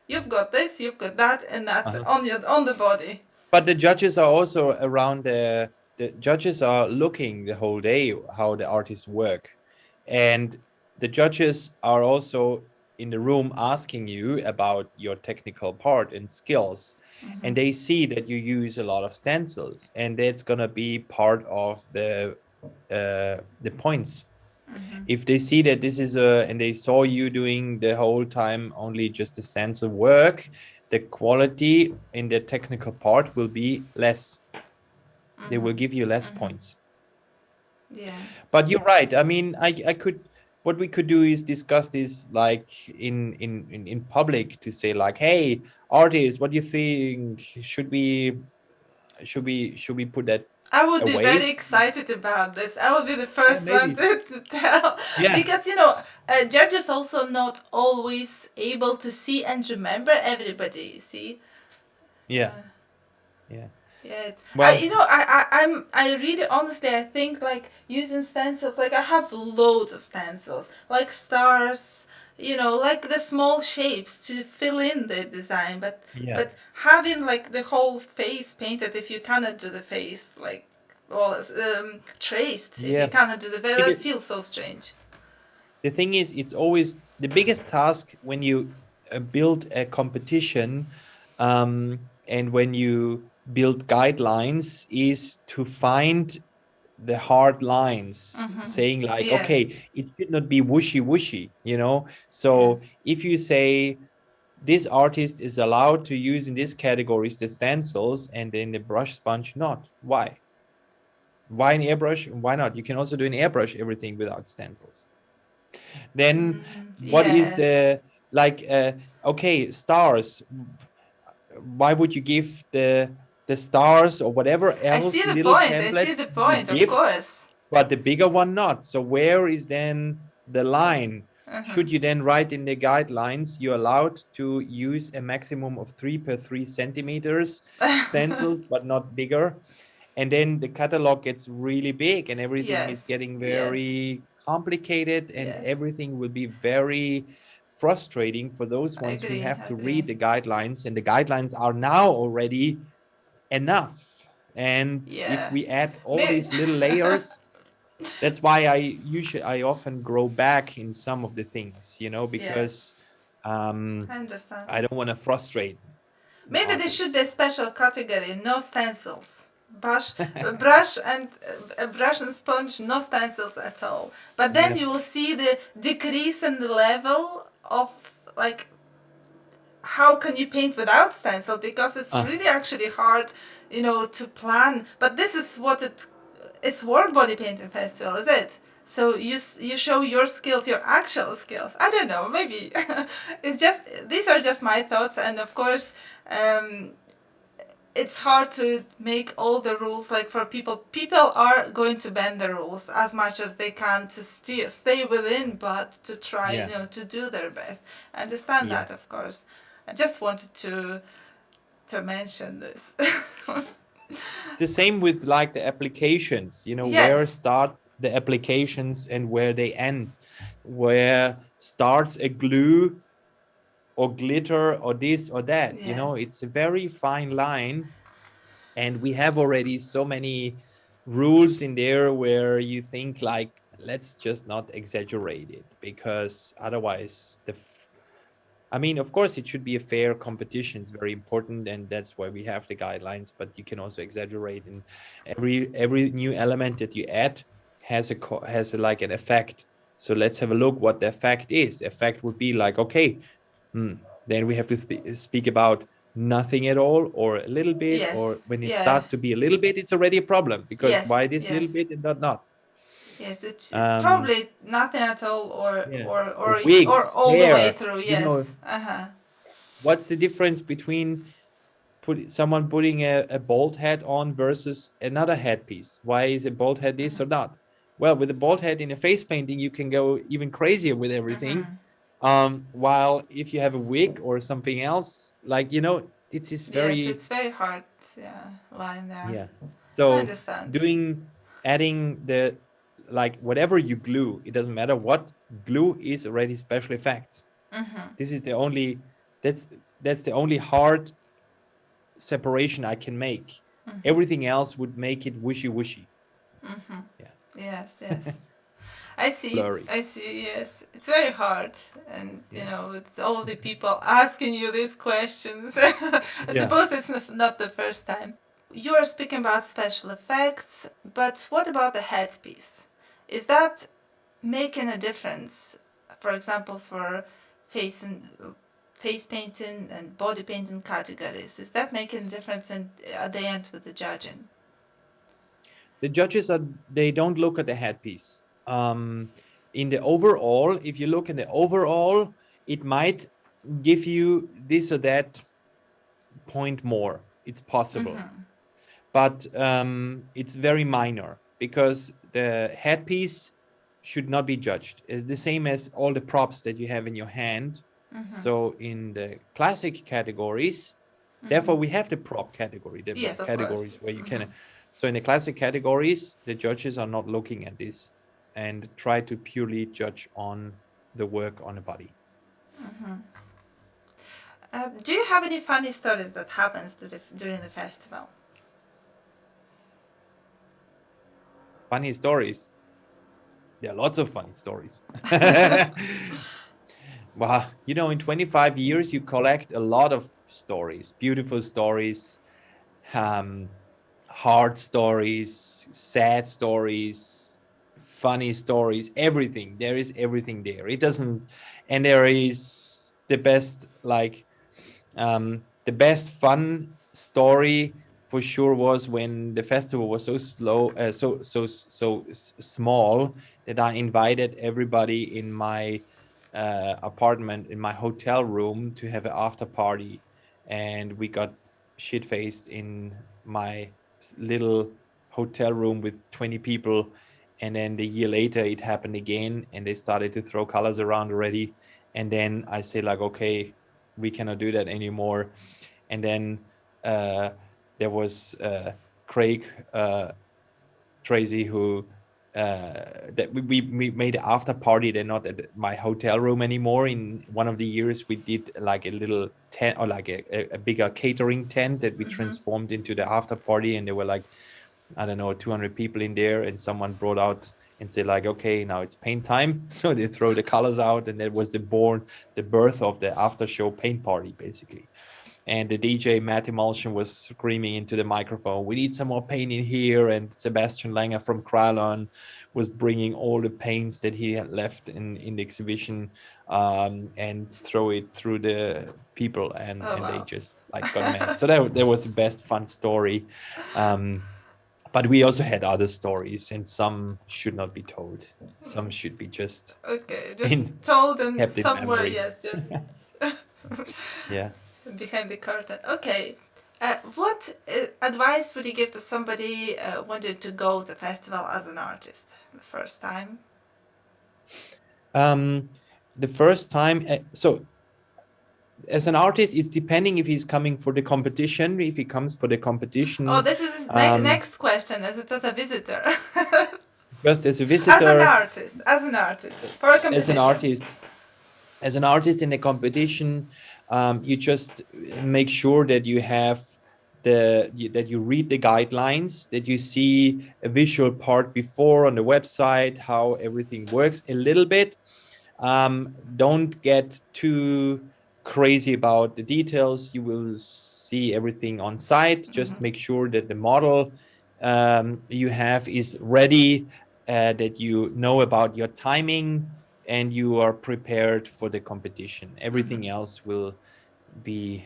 you've got this, you've got that, and that's on the body. But the judges are also around the judges are looking the whole day how the artists work, and the judges are also in the room asking you about your technical part and skills, and they see that you use a lot of stencils, and that's gonna be part of the points. If they see that this is and they saw you doing the whole time only just the stencil work, the quality in the technical part will be less. They will give you less points. Yeah. But you're right. I mean, what we could do is discuss this like in public, to say like, hey, artists, what do you think? Should we put that? I would be very excited about this. I would be the first one to tell. Yeah. Because, judges also not always able to see and remember everybody, see? Yeah. Yeah, it's, Well, I really honestly, I think like using stencils, like I have loads of stencils, like stars, like the small shapes to fill in the design, yeah, but having like the whole face painted, if you cannot do the face, like, well, traced, if you yeah. cannot do the face, See, that feels so strange. the thing is, it's always the biggest task when you build a competition, and when you build guidelines, is to find the hard lines, saying like, Yes. okay, it should not be whooshy, Yeah. So if you say this artist is allowed to use in this categories the stencils and then the brush sponge not, why an airbrush? Why not? You can also do an airbrush everything without stencils. Then what is Yes. the, like, okay, stars, why would you give the stars or whatever I see else the little point. I see templates the you point, of give, course. but the bigger one not? So where is then the line? Should you then write in the guidelines you're allowed to use a maximum of 3 per 3 centimeters stencils, but not bigger? And then the catalog gets really big and everything is Yes. getting Yes. very complicated, and Yes. everything will be very frustrating for those I ones who agree. have I to read agree. the guidelines, and the guidelines are now already enough. And if Yeah. we add all Maybe. these little layers, that's why I often grow back in some of the things, Yes. because um I understand. I don't want to frustrate the Maybe there should be a artists. special category, no stencils. Brush and sponge, no stencils at all. But then Yeah, you will see the decrease in the level of, like, how can you paint without stencil, because it's really actually hard, to plan. But this is what it's World Bodypainting Festival, is it? So you show your skills, your actual skills. I don't know, maybe it's just, these are just my thoughts, and of course, it's hard to make all the rules, like, for people. People are going to bend the rules as much as they can to stay within, but to try, yeah, to do their best. I understand yeah. that, of course. I just wanted to mention this. The same with like the applications, where Yes. start the applications and where they end, where starts a glue or glitter or this or that. Yes. It's a very fine line, and we have already so many rules in there where you think like, let's just not exaggerate it, because otherwise I mean, of course, it should be a fair competition. It's very important, and that's why we have the guidelines. But you can also exaggerate, and every new element that you add has like an effect. So let's have a look what the effect is. Effect would be like, okay, then we have to speak about nothing at all, or a little bit, Yes. or when it Yeah. starts to be a little bit, it's already a problem, because Yes. why this little Yes. bit and not? Yes. It's Um, probably nothing at all, or yeah, or or or or wigs, all the way hair, through. Yes. what's the difference between someone putting a bald head on versus another headpiece? Why is a bald head this or not? Well, with a bald head in a face painting, you can go even crazier with everything. While if you have a wig or something else, like, it's this Yes. very, It's very hard. Yeah. Line there. yeah. I So understand. adding the, like, whatever you glue, it doesn't matter what glue is, already special effects. This is the only, that's the only hard separation I can make. Everything else would make it wishy. Yeah. Yes. Yes. I see. Blurry. I see. Yes, it's very hard, and Yeah. it's all the people asking you these questions. I Yeah. suppose it's not the first time. You are speaking about special effects, but what about the headpiece? Is that making a difference? For example, for face and face painting and body painting categories, is that making a difference at the end with the judging? The judges they don't look at the headpiece. In the overall, if you look at the overall, it might give you this or that point more. It's possible. But it's very minor, because the headpiece should not be judged. It's the same as all the props that you have in your hand. So in the classic categories, Therefore, we have the prop category, the Yes, of categories course. where you can. So in the classic categories, the judges are not looking at this and try to purely judge on the work on a body. Do you have any funny stories that happens during the festival? Funny stories. There are lots of funny stories. Well, you know, in 25 years, you collect a lot of stories, beautiful stories, hard stories, sad stories, funny stories, everything. There is everything there. It doesn't, and there is the best, like, the best fun story for sure was when the festival was so slow, small that I invited everybody in my apartment, in my hotel room, to have an after party, and we got shit faced in my little hotel room with 20 people. And then the year later it happened again, and they started to throw colors around already. And then I say, like, okay, we cannot do that anymore. And then there was Craig Tracy, who that we made an after party. They're not at my hotel room anymore. In one of the years, we did like a little tent, or like a bigger catering tent that we transformed into the after party. And there were like, I don't know, 200 people in there, and someone brought out and said, like, okay, now it's paint time. So they throw the colors out, and that was the birth of the after show paint party, basically. And the DJ Matt Emulsion was screaming into the microphone, "We need some more paint in here." And Sebastian Langer from Krylon was bringing all the paints that he had left in the exhibition, and throw it through the people, and they just like got mad. So that was the best fun story. But we also had other stories, and some should not be told. Some should be just told and kept in somewhere, memory. yes, just Yeah. behind the curtain. Okay. What advice would you give to somebody wanting to go to festival as an artist the first time? The first time, so as an artist, it's depending if he's coming for the competition. If he comes for the competition, Oh, this is next question. As it as a visitor. Just as a visitor. As an artist for a competition. As an artist in a competition, you just make sure that you have that you read the guidelines, that you see a visual part before on the website, how everything works a little bit. Don't get too crazy about the details. You will see everything on site. Just make sure that the model you have is ready, that you know about your timing, and you are prepared for the competition. Everything else will be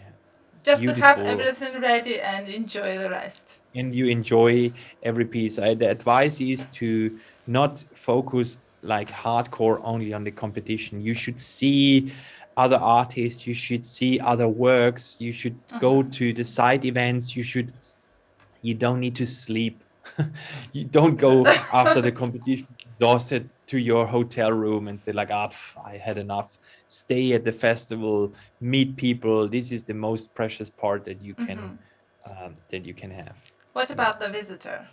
just beautiful. To have everything ready and enjoy the rest. And you enjoy every piece. The advice is to not focus like hardcore only on the competition. You should see other artists, you should see other works, you should go to the side events, you don't need to sleep. You don't go after the competition exhausted to your hotel room and feel like, I had enough. Stay at the festival, meet people. This is the most precious part that you can have. What about the visitor?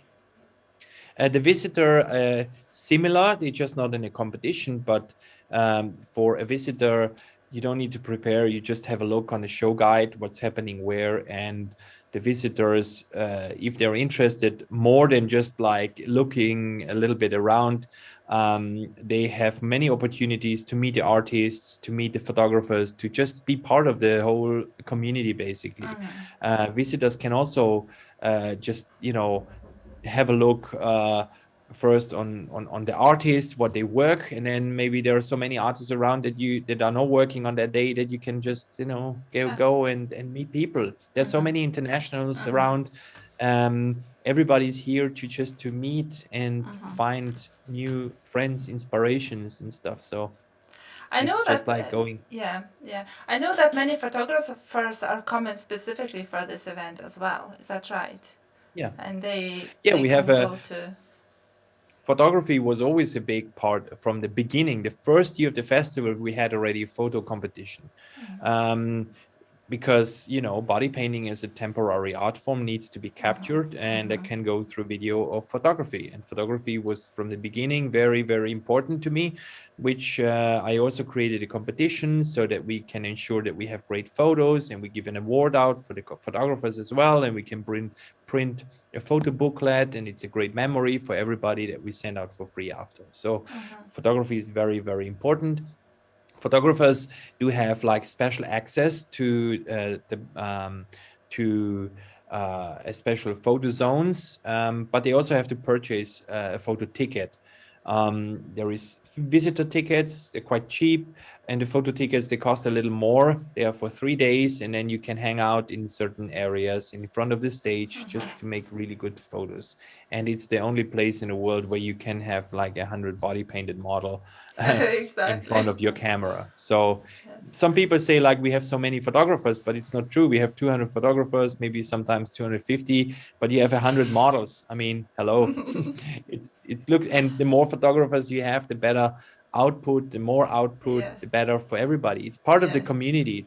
The visitor, similar. They're just not in a competition, but for a visitor, you don't need to prepare. You just have a look on the show guide, what's happening where, and the visitors, if they're interested more than just like looking a little bit around, they have many opportunities to meet the artists, to meet the photographers, to just be part of the whole community, basically. Visitors can also just, have a look first on the artists, what they work, and then maybe there are so many artists around that are not working on that day, that you can just go and meet people. There's so many internationals around. Everybody's here to meet and find new friends, inspirations and stuff. So I know it's just like going. Yeah. I know that many photographers are coming specifically for this event as well. Is that right? Yeah. And they we have photography was always a big part from the beginning. The first year of the festival, we had already a photo competition. because body painting is a temporary art form, needs to be captured, and it can go through video or photography. And photography was from the beginning very, very important to me, which I also created a competition so that we can ensure that we have great photos, and we give an award out for the photographers as well, and we can print a photo booklet, and it's a great memory for everybody that we send out for free after. So photography is very, very important. Photographers do have like special access to a special photo zones, but they also have to purchase a photo ticket. There is visitor tickets, they're quite cheap, and the photo tickets, they cost a little more. They are for 3 days, and then you can hang out in certain areas in front of the stage just to make really good photos. And it's the only place in the world where you can have like 100 body painted model in front of your camera. So some people say like we have so many photographers, but it's not true. We have 200 photographers, maybe sometimes 250, but you have 100 models. I mean, hello. it's looks, and the more photographers you have, the better output, the more output, the better for everybody. It's part of the community.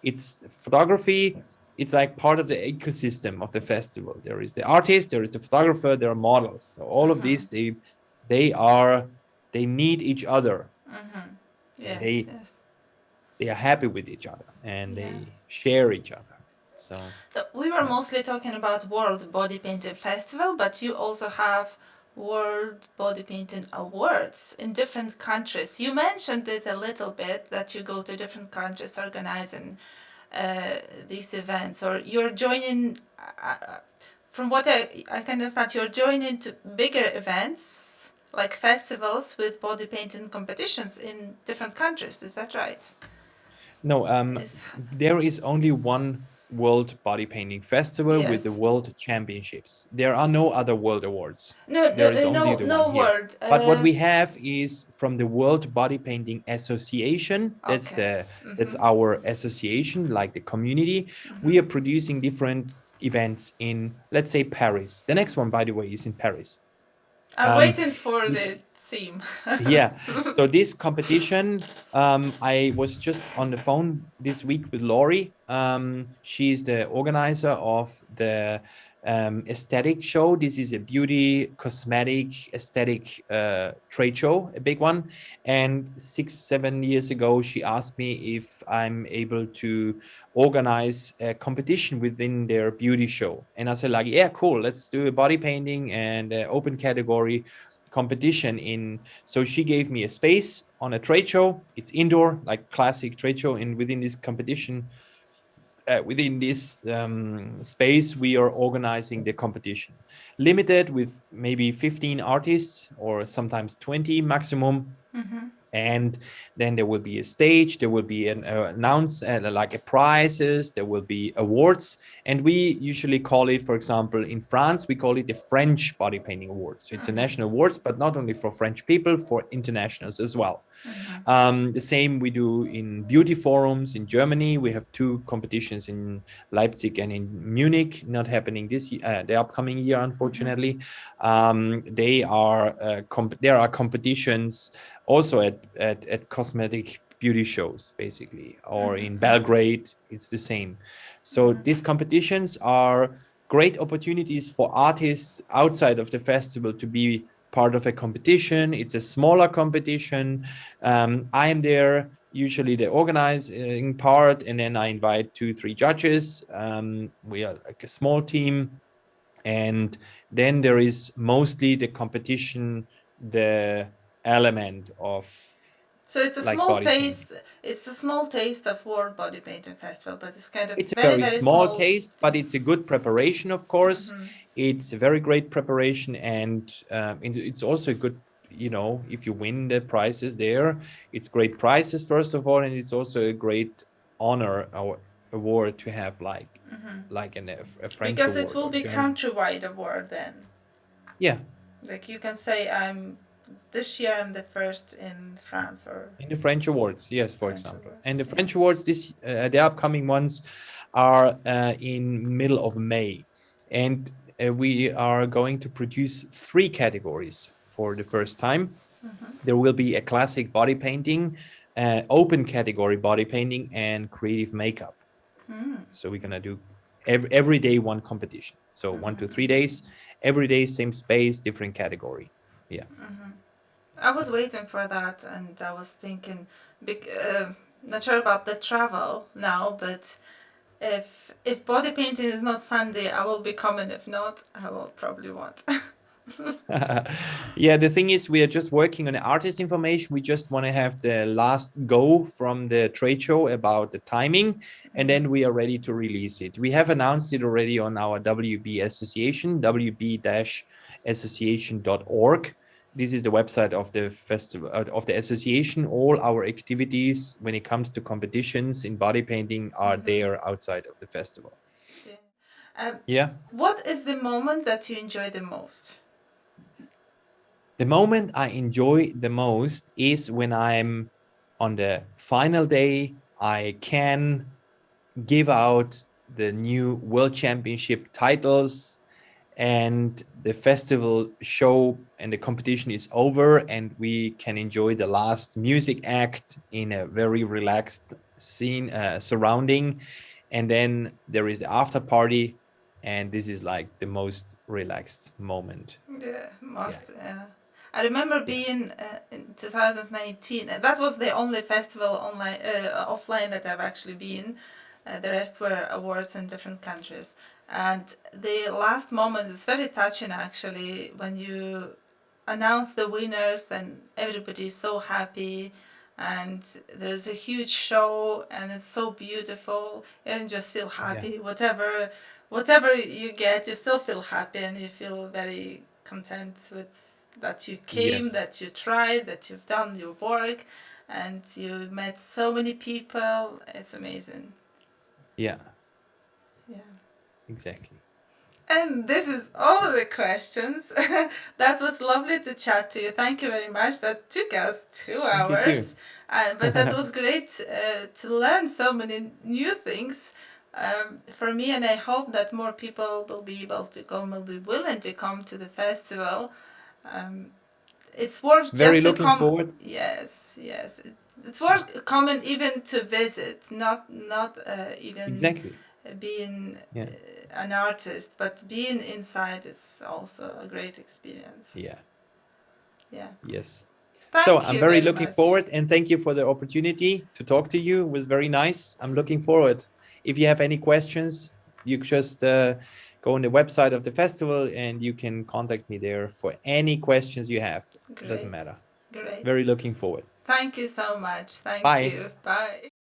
It's photography. It's like part of the ecosystem of the festival. There is the artist, there is the photographer, there are models. So all of these, they need each other. They are happy with each other, and they share each other. So we were mostly talking about World Bodypainting Festival, but you also have World Bodypainting Awards in different countries. You mentioned it a little bit, that you go to different countries organizing these events, or you're joining, from what I can understand, you're joining to bigger events like festivals with body painting competitions in different countries. Is that right? No, there is only one World Body Painting Festival with the World Championships. There are no other world awards. There is only the one here. But what we have is from the World Body Painting Association. That's that's our association, like the community. We are producing different events in, let's say, Paris. The next one, by the way, is in Paris. I'm waiting for the theme. So this competition, I was just on the phone this week with Lori. She's the organizer of the aesthetic show. This is a beauty, cosmetic, aesthetic trade show, a big one. And 6-7 years ago, she asked me if I'm able to organize a competition within their beauty show. And I said like, yeah, cool, let's do a body painting and open category competition. So she gave me a space on a trade show. It's indoor, like classic trade show. And within this competition, within this space, we are organizing the competition, limited with maybe 15 artists or sometimes 20 maximum. And then there will be a stage, there will be an like a prizes, there will be awards. And we usually call it, for example, in France, we call it the French Body Painting Awards. So it's a national awards, but not only for French people, for internationals as well. The same we do in beauty forums in Germany. We have 2 competitions in Leipzig and in Munich, not happening this year, the upcoming year, unfortunately. There are competitions also at cosmetic beauty shows, basically, or in Belgrade, it's the same. So these competitions are great opportunities for artists outside of the festival to be part of a competition. It's a smaller competition. I am there, usually the organizing part, and then I invite 2-3 judges. We are like a small team. And then there is mostly the competition, the element of, so it's a like small taste. It's a small taste of World Body Painting Festival, but it's kind of a very small taste, but it's a good preparation, of course. It's a very great preparation, and it's also good, if you win the prizes there, it's great prizes first of all, and it's also a great honor or award to have like a French because award, it will be countrywide award then. Like you can say this year I'm the first in France, or in the French awards, yes, for example. And the French awards, the upcoming ones are in middle of May, and we are going to produce 3 categories for the first time. There will be a classic body painting, open category body painting, and creative makeup. So we're gonna do every day one competition. So 1 to 3 days, every day same space, different category. Yeah. I was waiting for that, and I was thinking, not sure about the travel now, but if body painting is not Sunday, I will be coming. If not, I will probably want. Yeah, the thing is, we are just working on the artist information. We just want to have the last go from the trade show about the timing, and then we are ready to release it. We have announced it already on our WB Association, wb-association.org. This is the website of the festival, of the association. All our activities when it comes to competitions in body painting are there outside of the festival. Yeah. What is the moment that you enjoy the most? The moment I enjoy the most is when I'm on the final day, I can give out the new World Championship titles, and the festival show and the competition is over, and we can enjoy the last music act in a very relaxed scene surrounding. And then there is the after party, and this is like the most relaxed moment. Yeah, I remember being in 2019. That was the only festival offline that I've actually been. The rest were awards in different countries. And the last moment is very touching, actually, when you announce the winners and everybody's so happy. And there's a huge show, and it's so beautiful, and you just feel happy. Yeah. Whatever you get, you still feel happy, and you feel very content with that you came, yes, that you tried, that you've done your work, and you met so many people. It's amazing. Yeah. Yeah. Exactly. And this is all of the questions. That was lovely to chat to you. Thank you very much. That took us 2 hours. But that was great to learn so many new things for me. And I hope that more people will be able to come, will be willing to come to the festival. It's worth very just to come. Forward. Yes. It's worth coming even to visit, not even exactly being an artist, but being inside is also a great experience. Yeah. Yes. Thank so you I'm very very looking much. forward, and thank you for the opportunity to talk to you. It was very nice. I'm looking forward. If you have any questions, you just go on the website of the festival and you can contact me there for any questions you have. Great. It doesn't matter. Great. Very looking forward. Thank you so much. Thank Bye. you. Bye.